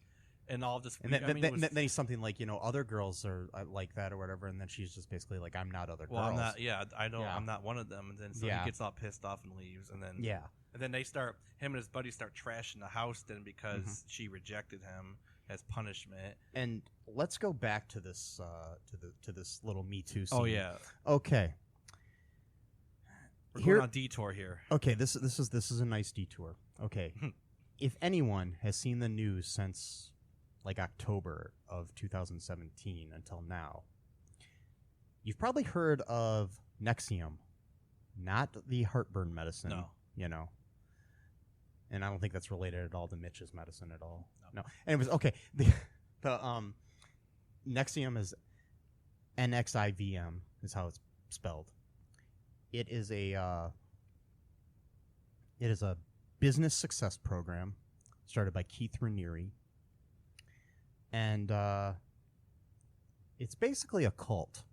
And all this, and then he's something like, other girls are like that or whatever, and then she's just basically like, I'm not other girls. Well, I'm not. Yeah, I know I'm not one of them. And then so he gets all pissed off and leaves. And then and then him and his buddy start trashing the house then because she rejected him as punishment. And let's go back to this to this little Me Too scene. Oh yeah. Okay. We're going on a detour here. Okay, this is a nice detour. Okay, if anyone has seen the news since like October of 2017 until now, you've probably heard of Nexium, not the heartburn medicine. No. And I don't think that's related at all to Mitch's medicine at all. No. Anyways, okay. The Nexium is NXIVM is how it's spelled. It is a business success program started by Keith Raniere. And it's basically a cult.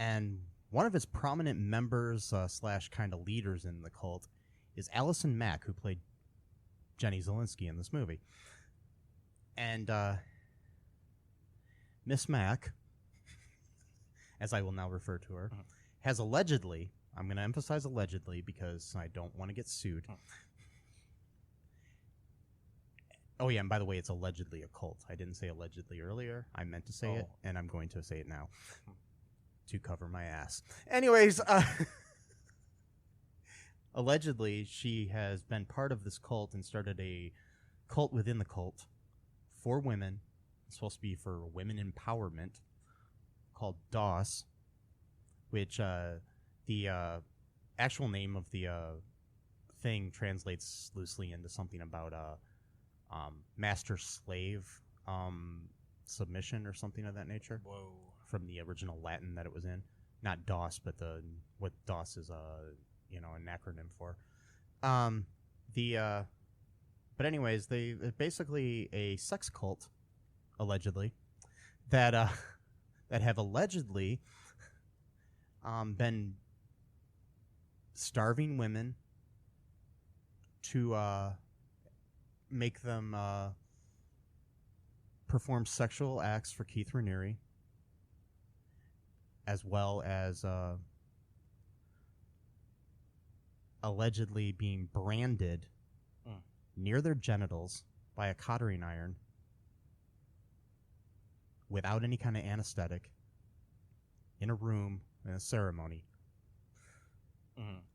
And one of its prominent members / kind of leaders in the cult is Allison Mack, who played Jenny Zielinski in this movie. And Miss Mack, as I will now refer to her, has allegedly, I'm going to emphasize allegedly because I don't want to get sued. Oh, yeah, and by the way, it's allegedly a cult. I didn't say allegedly earlier. I meant to say it, and I'm going to say it now to cover my ass. Anyways, allegedly, she has been part of this cult and started a cult within the cult for women. It's supposed to be for women empowerment, called DOS, which the actual name of the thing translates loosely into something about master-slave submission or something of that nature. Whoa. From the original Latin that it was in. Not DOS, but what DOS is an acronym for. But anyways, they're basically a sex cult, allegedly, that have allegedly been starving women to make them perform sexual acts for Keith Raniere, as well as allegedly being branded near their genitals by a cottering iron without any kind of anesthetic in a room in a ceremony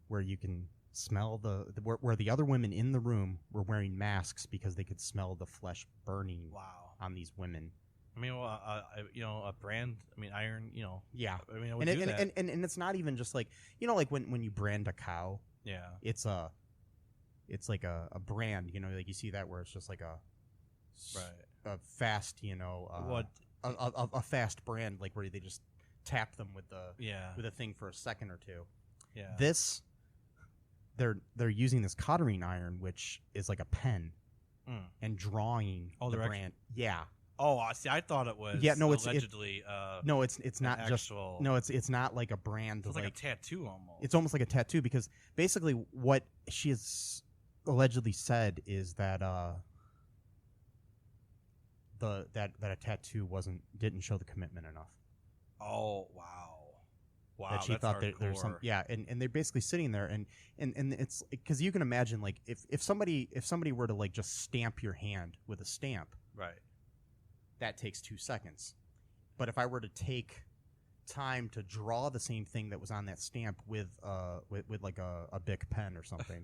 where you can smell where the other women in the room were wearing masks because they could smell the flesh burning on these women. I mean, well, a brand. I mean, iron. Yeah. I mean, I would do that. And it's not even just like like when you brand a cow. Yeah. It's like a brand. Like you see that where it's just like a fast. A fast brand, like where they just tap them with a thing for a second or two. Yeah. This, they're using this cottering iron, which is like a pen, and drawing the brand. Yeah. Oh, see, I thought it was. Yeah, no, allegedly. No, it's not actual, just. No, it's not like a brand. It's like a tattoo almost. It's almost like a tattoo because basically what she has allegedly said is that that a tattoo didn't show the commitment enough. Oh wow. Wow, that she thought there's some and they're basically sitting there and it's because you can imagine like if somebody were to like just stamp your hand with a stamp, right, that takes 2 seconds. But if I were to take time to draw the same thing that was on that stamp with like a Bic pen or something,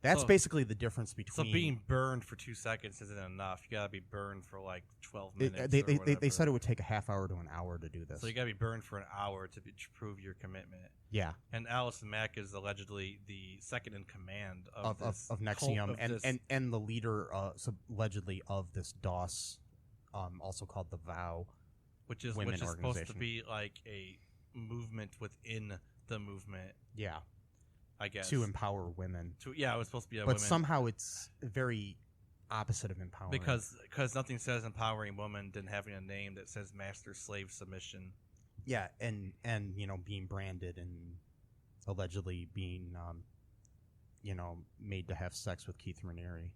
that's basically the difference between. So being burned for 2 seconds isn't enough. You gotta be burned for like 12 minutes. They said it would take a half hour to an hour to do this. So you gotta be burned for an hour to prove your commitment. Yeah. And Allison Mack is allegedly the second in command of NXIVM and the leader allegedly of this DOS, also called the VOW, which is supposed to be like a movement within the movement. Yeah. I guess to empower women. It was supposed to be but somehow it's very opposite of empowering. Because nothing says empowering woman than having a name that says master-slave submission. Yeah, and being branded and allegedly being made to have sex with Keith Raniere.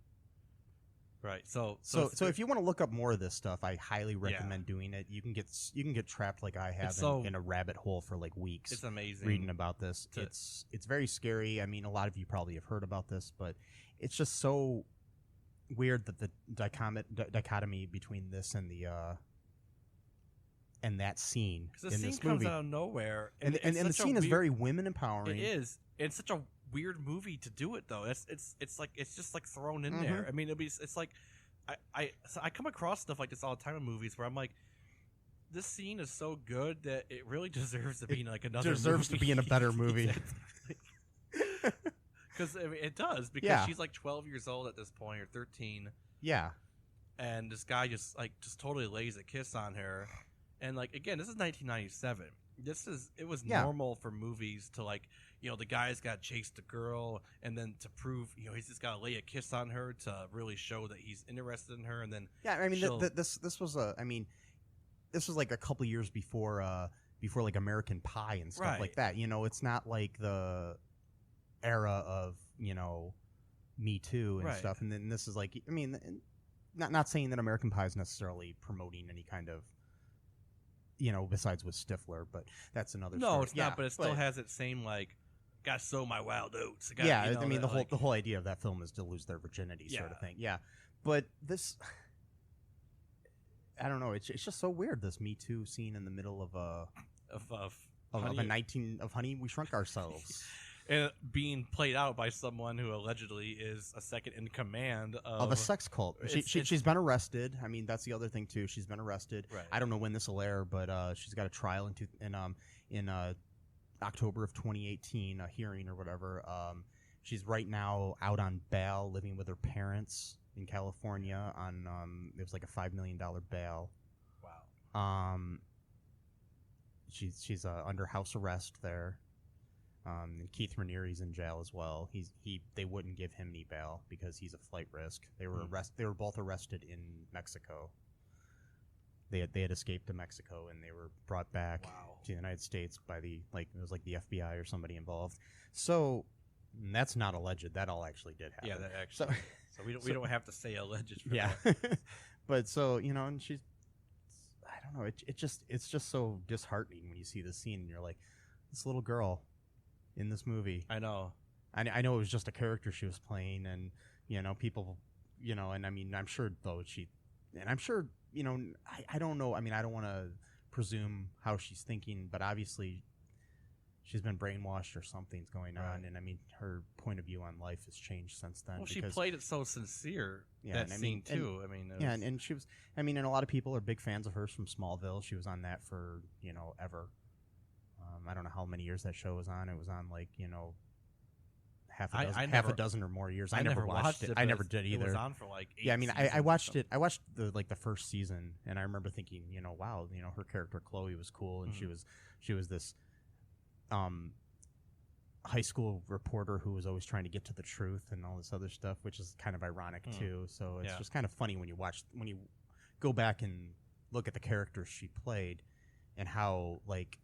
Right. So if you want to look up more of this stuff, I highly recommend doing it. You can get trapped like I have in a rabbit hole for like weeks. It's amazing reading about this. It's very scary. I mean, a lot of you probably have heard about this, but it's just so weird that the dichotomy between this and the and that scene in this movie comes out of nowhere, and the scene is very women empowering. It is. It's such a weird movie to do it though. It's just like thrown in there. I mean, it's like I come across stuff like this all the time in movies where I'm like, this scene is so good that it really deserves to be in like another. Deserves movie. To be in a better movie. Because it does. Because she's like 12 years old at this point, or 13. Yeah. And this guy just totally lays a kiss on her, and like again, this is 1997. It was normal for movies to like, the guy's got to chase the girl, and then to prove, he's just got to lay a kiss on her to really show that he's interested in her, and then I mean, this was like a couple years before like American Pie and stuff like that. It's not like the era of Me Too and stuff, and then this is like, I mean, not saying that American Pie is necessarily promoting any kind of. Besides with Stifler, but that's another story. No, it's not, but it still has its same, like, gotta sow my wild oats. I mean, the whole idea of that film is to lose their virginity sort of thing. Yeah. But this, I don't know, it's just so weird, this Me Too scene in the middle of Honey, We Shrunk Ourselves. And being played out by someone who allegedly is a second in command of a sex cult. She's been arrested. I mean, that's the other thing too. She's been arrested. Right. I don't know when this will air, but she's got a trial in October of 2018, a hearing or whatever. She's right now out on bail, living with her parents in California on it was like a $5 million bail. Wow. She's under house arrest there. And Keith Raniere's in jail as well. They wouldn't give him any bail because he's a flight risk. They were both arrested in Mexico. They had escaped to Mexico and they were brought back to the United States by it was like the FBI or somebody involved. So that's not alleged. That all actually did happen. Yeah, that actually. So we don't have to say alleged. For that. But so and she's. I don't know. It's just so disheartening when you see this scene and you're like, this little girl in this movie. I know. I know it was just a character she was playing, and people, and I mean, I'm sure though I'm sure I don't know. I mean, I don't want to presume how she's thinking, but obviously she's been brainwashed or something's going on, and I mean, her point of view on life has changed since then. Well, she played it so sincere. Yeah, that scene too. And she was. I mean, and a lot of people are big fans of hers from Smallville. She was on that for ever. I don't know how many years that show was on. It was on like half a dozen or more years. I never watched it. I never did either. It was on for like 8 I mean, I watched it. I watched the first season, and I remember thinking, wow, her character Chloe was cool, and she was this high school reporter who was always trying to get to the truth and all this other stuff, which is kind of ironic too. So it's just kind of funny when you go back and look at the characters she played and how like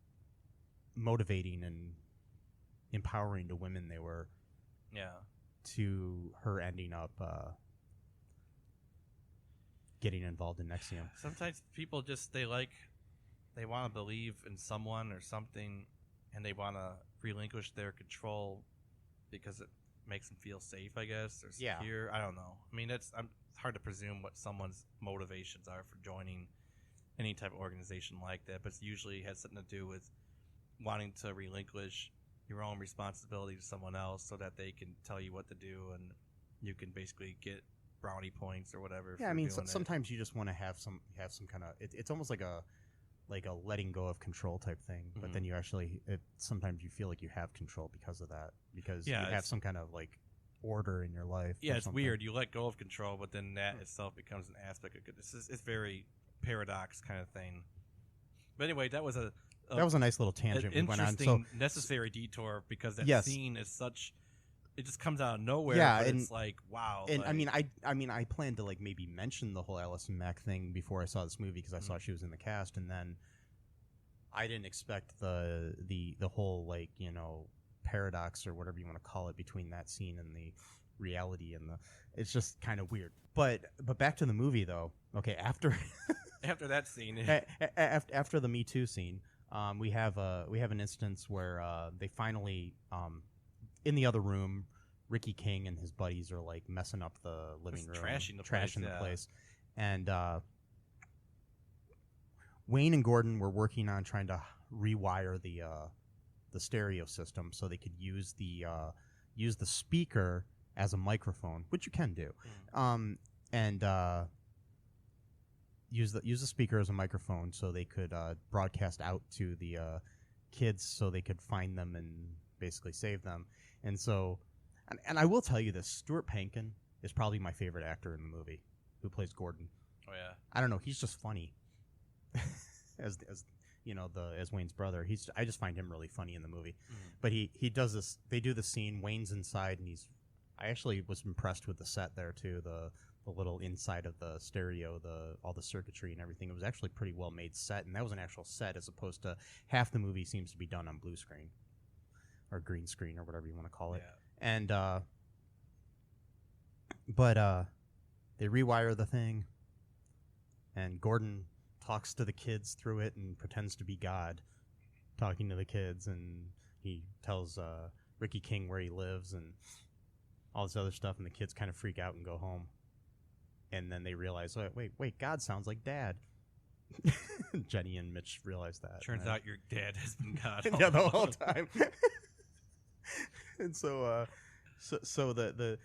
motivating and empowering to women they were. Yeah. To her ending up getting involved in Nexium. Sometimes people just they want to believe in someone or something, and they want to relinquish their control because it makes them feel safe, I guess, or secure. I don't know. I mean, it's hard to presume what someone's motivations are for joining any type of organization like that, but it usually has something to do with wanting to relinquish your own responsibility to someone else so that they can tell you what to do and you can basically get brownie points or whatever. Yeah, I mean, sometimes you just want to have some kind of it's almost like a letting go of control type thing, but then you actually sometimes you feel like you have control because of that, because you have some kind of like order in your life. Yeah, it's weird. You let go of control, but then that itself becomes an aspect of good. It's very paradox kind of thing. But anyway, that was a nice little tangent we went on. So necessary detour, because that scene is such. It just comes out of nowhere. Yeah, but and it's like wow. And like, I mean, I planned to like maybe mention the whole Allison Mack thing before I saw this movie because I saw she was in the cast, and then I didn't expect the whole like paradox or whatever you want to call it between that scene and the reality and it's just kind of weird. But back to the movie though. Okay, after that scene, after the Me Too scene. We have an instance where they finally in the other room, Ricky King and his buddies are like messing up the living room, trashing the place, and Wayne and Gordon were working on trying to rewire the stereo system so they could use the speaker as a microphone, which you can do, and use the speaker as a microphone so they could broadcast out to the kids so they could find them and basically save them. And so, and I will tell you this, Stuart Pankin is probably my favorite actor in the movie who plays Gordon. Oh yeah. I don't know, he's just funny. as Wayne's brother. I just find him really funny in the movie. But he does this, they do the scene, Wayne's inside, and I actually was impressed with the set there too, the little inside of the stereo, all the circuitry and everything. It was actually pretty well made set, and that was an actual set as opposed to half the movie seems to be done on blue screen or green screen or whatever you want to call it. Yeah. And but they rewire the thing, and Gordon talks to the kids through it and pretends to be God talking to the kids, and he tells Ricky King where he lives and all this other stuff, and the kids kind of freak out and go home. And then they realize, oh, wait, God sounds like Dad. Jenny and Mitch realize that. Turns out your dad has been God. Yeah, the whole time. And so the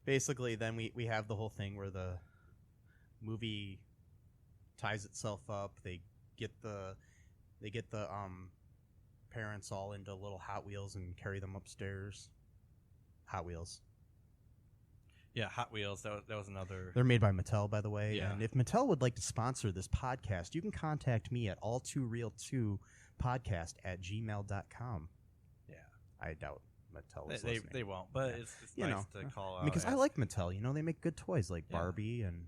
basically then we have the whole thing where the movie ties itself up. They get the parents all into little Hot Wheels and carry them upstairs. Hot Wheels. Yeah, Hot Wheels. That was another. They're made by Mattel, by the way. Yeah. And if Mattel would like to sponsor this podcast, you can contact me at ALL2REELTOO podcast@gmail.com. Yeah. I doubt Mattel is listening. They won't, but it's nice to call out. Because I like Mattel. They make good toys like Barbie and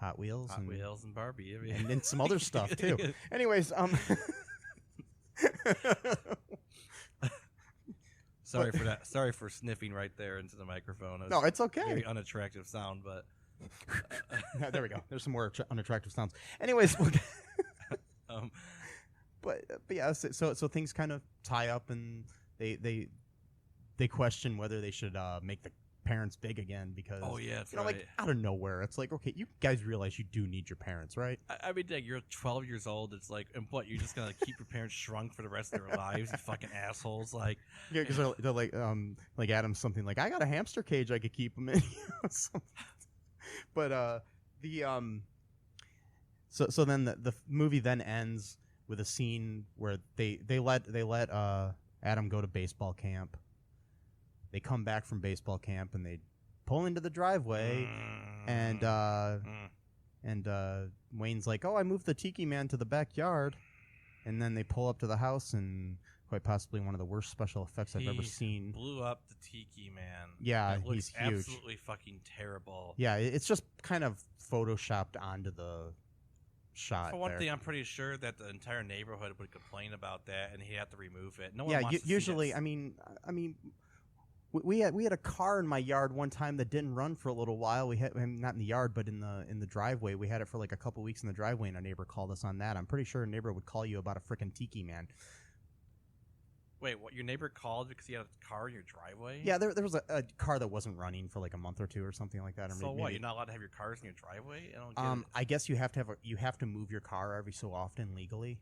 Hot Wheels. Hot Wheels and Barbie. I mean. And then some other stuff, too. Anyways, Sorry for that. Sorry for sniffing right there into the microphone. No, it's okay. Very unattractive sound, but There we go. There's some more unattractive sounds. Anyways, but yeah, so things kind of tie up, and they question whether they should make the parents big again because like out of nowhere, it's like, okay, you guys realize you do need your parents, right? I mean, Dad, you're 12 years old. It's like, and what, you're just gonna keep your parents shrunk for the rest of their lives? You fucking assholes! Like, yeah, because they're like Adam's something like, I got a hamster cage I could keep them in. But so then the movie then ends with a scene where they let Adam go to baseball camp. They come back from baseball camp and they pull into the driveway, and Wayne's like, "Oh, I moved the Tiki Man to the backyard," and then they pull up to the house, and quite possibly one of the worst special effects I've ever seen. Blew up the Tiki Man. Yeah, he's huge. Absolutely fucking terrible. Yeah, it's just kind of photoshopped onto the shot. For one thing, I'm pretty sure that the entire neighborhood would complain about that, and he'd have to remove it. No one wants to usually, see this. I mean. We had a car in my yard one time that didn't run for a little while. We had not in the yard, but in the driveway. We had it for like a couple weeks in the driveway, and a neighbor called us on that. I'm pretty sure a neighbor would call you about a frickin' Tiki Man. Wait, what? Your neighbor called because he had a car in your driveway? Yeah, there was a car that wasn't running for like a month or two or something like that. So what? You're not allowed to have your cars in your driveway? I don't get it. I guess you have to move your car every so often legally.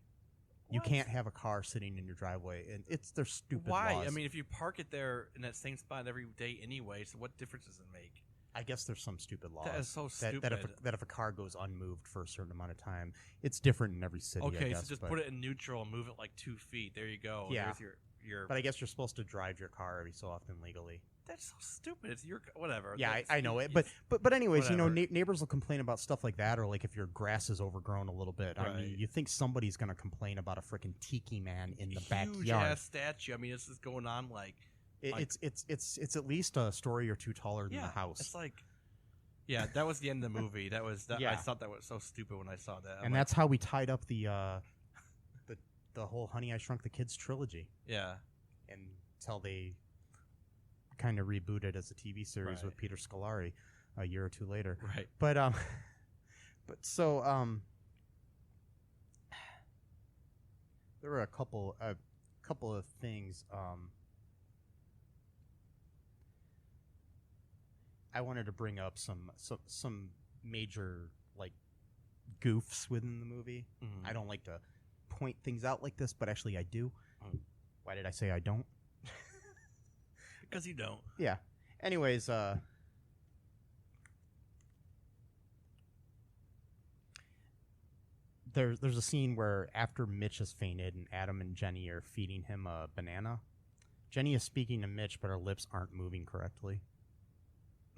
You can't have a car sitting in your driveway, and they're stupid Why? laws. I mean, if you park it there in that same spot every day anyway, so what difference does it make? I guess there's some stupid law. That is so stupid. That if a car goes unmoved for a certain amount of time, it's different in every city. Okay, I guess, so just put it in neutral and move it like 2 feet. There you go. Yeah. There's your. But I guess you're supposed to drive your car every so often legally. That's so stupid. It's your whatever. Yeah, I know it. But anyways, whatever. neighbors will complain about stuff like that, or like if your grass is overgrown a little bit. Right. I mean, you think somebody's going to complain about a freaking Tiki Man in the Huge backyard? Ass statue. I mean, this is going on like. It's at least a story or two taller than the house. It's like. Yeah, that was the end of the movie. That was. Yeah. I thought that was so stupid when I saw that. And that's how we tied up the whole Honey, I Shrunk the Kids trilogy. Yeah. Until they kind of rebooted as a TV series with Peter Scolari a year or two later. Right. But there were a couple of things I wanted to bring up some major like goofs within the movie. Mm-hmm. I don't like to point things out like this, but actually I do. Why did I say I don't? Because you don't. Yeah. Anyways, there's a scene where after Mitch has fainted and Adam and Jenny are feeding him a banana, Jenny is speaking to Mitch, but her lips aren't moving correctly.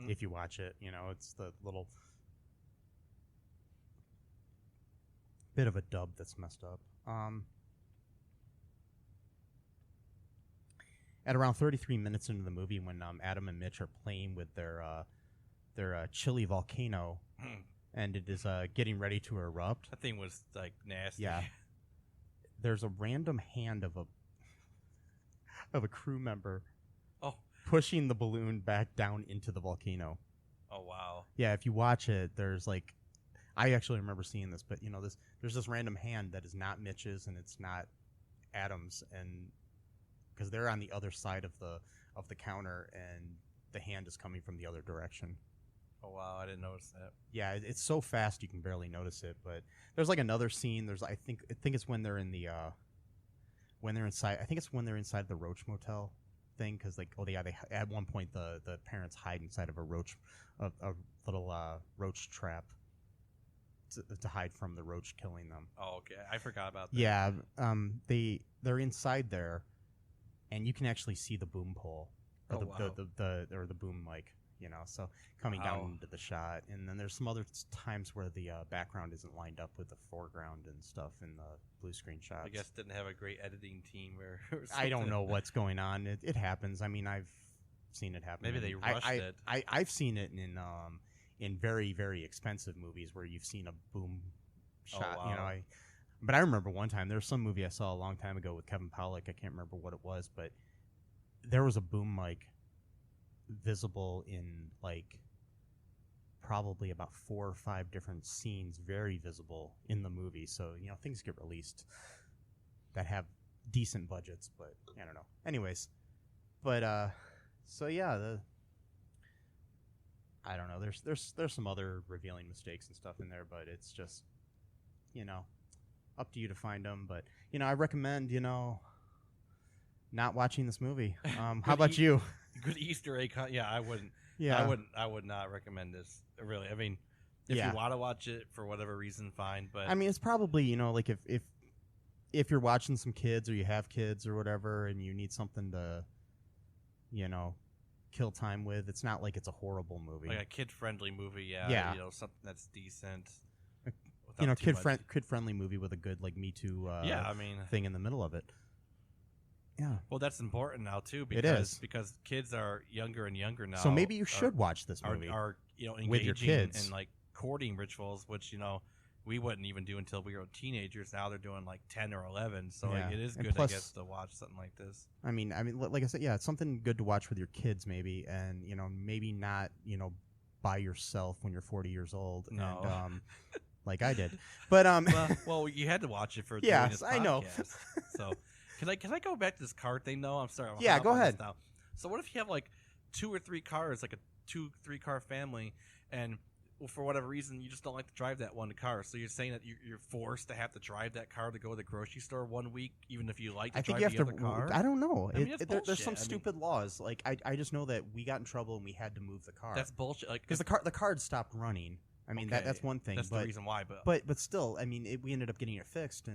If you watch it, it's the little bit of a dub that's messed up. At around 33 minutes into the movie, when Adam and Mitch are playing with their chili volcano, and it is getting ready to erupt. That thing was like nasty. Yeah. There's a random hand of a crew member pushing the balloon back down into the volcano. Oh wow. Yeah, if you watch it, there's like, I actually remember seeing this, but there's this random hand that is not Mitch's and it's not Adam's, and because they're on the other side of the counter and the hand is coming from the other direction. Oh wow, I didn't notice that. Yeah, it's so fast you can barely notice it. But there's like another scene. I think it's when they're in the when they're inside. I think it's when they're inside the Roach Motel thing, because like they at one point the parents hide inside of a little roach trap to hide from the roach killing them. Oh okay, I forgot about that. Yeah, they're inside there, and you can actually see the boom pole or the boom mic. So coming down into the shot, and then there's some other times where the background isn't lined up with the foreground and stuff in the blue screen shots. I guess didn't have a great editing team where I don't know what's going on. It happens. I mean, I've seen it happen. Maybe they rushed it. I've seen it in very, very expensive movies where you've seen a boom shot. Oh, wow. But I remember one time there was some movie I saw a long time ago with Kevin Pollak. I can't remember what it was, but there was a boom mic visible in like probably about 4 or 5 different scenes very visible in the movie. So, things get released that have decent budgets, but I don't know. Anyways, but so yeah, I don't know. There's some other revealing mistakes and stuff in there, but it's just up to you to find them. But I recommend not watching this movie. How about you? Good Easter egg. Yeah, I wouldn't. Yeah, I would not recommend this. Really, I mean, if you want to watch it for whatever reason, fine. But I mean, it's probably like if you're watching some kids or you have kids or whatever, and you need something to kill time with. It's not like it's a horrible movie. Like a kid-friendly movie, yeah. Something that's decent. Kid-friendly movie with a good Me Too thing in the middle of it. Yeah. Well, that's important now too because kids are younger and younger now. So maybe you should watch this movie. Are engaging with your kids in courting rituals, which we wouldn't even do until we were teenagers. Now they're doing 10 or 11. So it is good, I guess, to watch something like this. I mean, like I said, yeah, it's something good to watch with your kids, maybe, and maybe not, by yourself when you're 40 years old. No. And, like I did, but well, you had to watch it for yeah, this podcast, I know. So can I go back to this car thing though? I'm sorry. Yeah, go ahead. Now. So what if you have 2 or 3 cars, a 2-3 car family, and for whatever reason you just don't like to drive that one car? So you're saying that you're forced to have to drive that car to go to the grocery store one week, even if you like to drive the other car? I don't know. I mean, there's some stupid laws. I just know that we got in trouble and we had to move the car. That's bullshit. Because the car had stopped running. I mean, okay, that's one thing. That's the reason why. But still, I mean, we ended up getting it fixed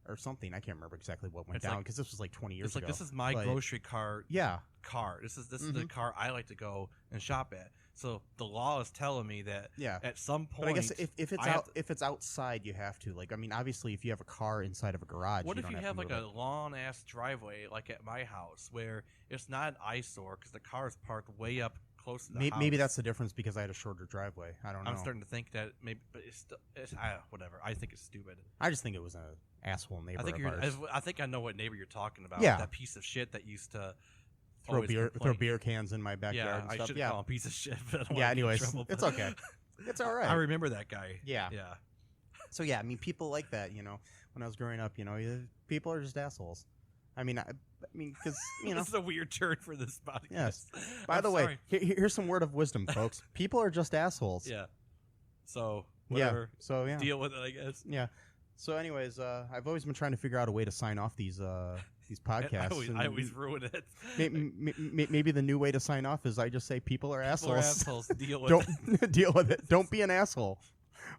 or something. I can't remember exactly what went down because this was 20 years ago. This is my grocery car. Yeah. Car. This is the car I like to go and shop at. So the law is telling me that at some point. But I guess if it's outside, you have to. Obviously, if you have a car inside of a garage, what you if you have a long ass driveway at my house where it's not an eyesore because the car is parked way up close to the house? Maybe that's the difference because I had a shorter driveway. I don't know. I'm starting to think that maybe, but it's whatever. I think it's stupid. I just think it was an asshole neighbor. I think I know what neighbor you're talking about. Yeah. That piece of shit that used to throw beer cans in my backyard. I should call him a piece of shit. But I don't anyways, trouble, it's okay. It's all right. I remember that guy. Yeah. Yeah. So yeah, I mean, people like that. When I was growing up, people are just assholes. I mean, because this is a weird turn for this podcast. Yes. By the way, here's some word of wisdom, folks. People are just assholes. Yeah. So whatever. Yeah. So yeah. Deal with it, I guess. Yeah. So anyways, I've always been trying to figure out a way to sign off these podcasts. I always ruin it. Maybe the new way to sign off is I just say people are assholes. Assholes. Deal with it. Deal with it. Don't be an asshole.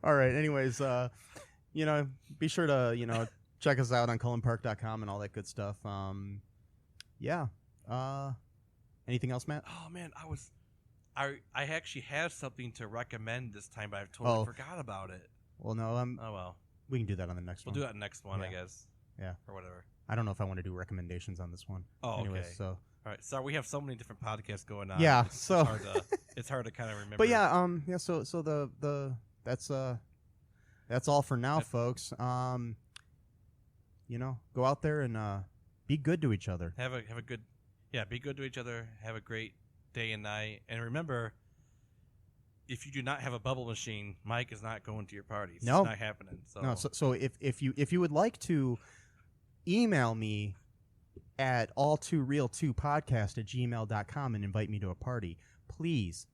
All right. Anyways, be sure to check us out on cullenpark.com and all that good stuff. Yeah. Anything else, Matt? Oh man, I actually have something to recommend this time, but I've totally forgot about it. Well, no. Oh well. We can do that on the next one. We'll do that on the next one, I guess. Yeah. Or whatever. I don't know if I want to do recommendations on this one. Oh, anyways, okay. So. All right. So we have so many different podcasts going on. Yeah. It's hard to kind of remember. But yeah. Yeah. So that's all for now, folks. Go out there and be good to each other. Have a good. Yeah. Be good to each other. Have a great day and night. And remember, if you do not have a bubble machine, Mike is not going to your parties. No. It's not happening. So. No. So if you would like to email me at ALL2REELTOO podcast@gmail.com and invite me to a party, please,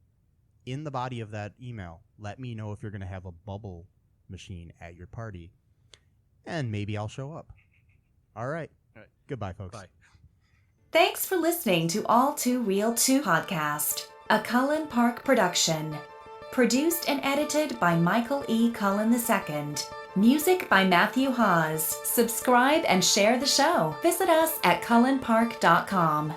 in the body of that email, let me know if you're going to have a bubble machine at your party, and maybe I'll show up. All right. Goodbye, folks. Bye. Thanks for listening to ALL2REELTOO podcast, a Cullen Park production. Produced and edited by Michael E. Cullen II. Music by Matthew Hawes. Subscribe and share the show. Visit us at cullenpark.com.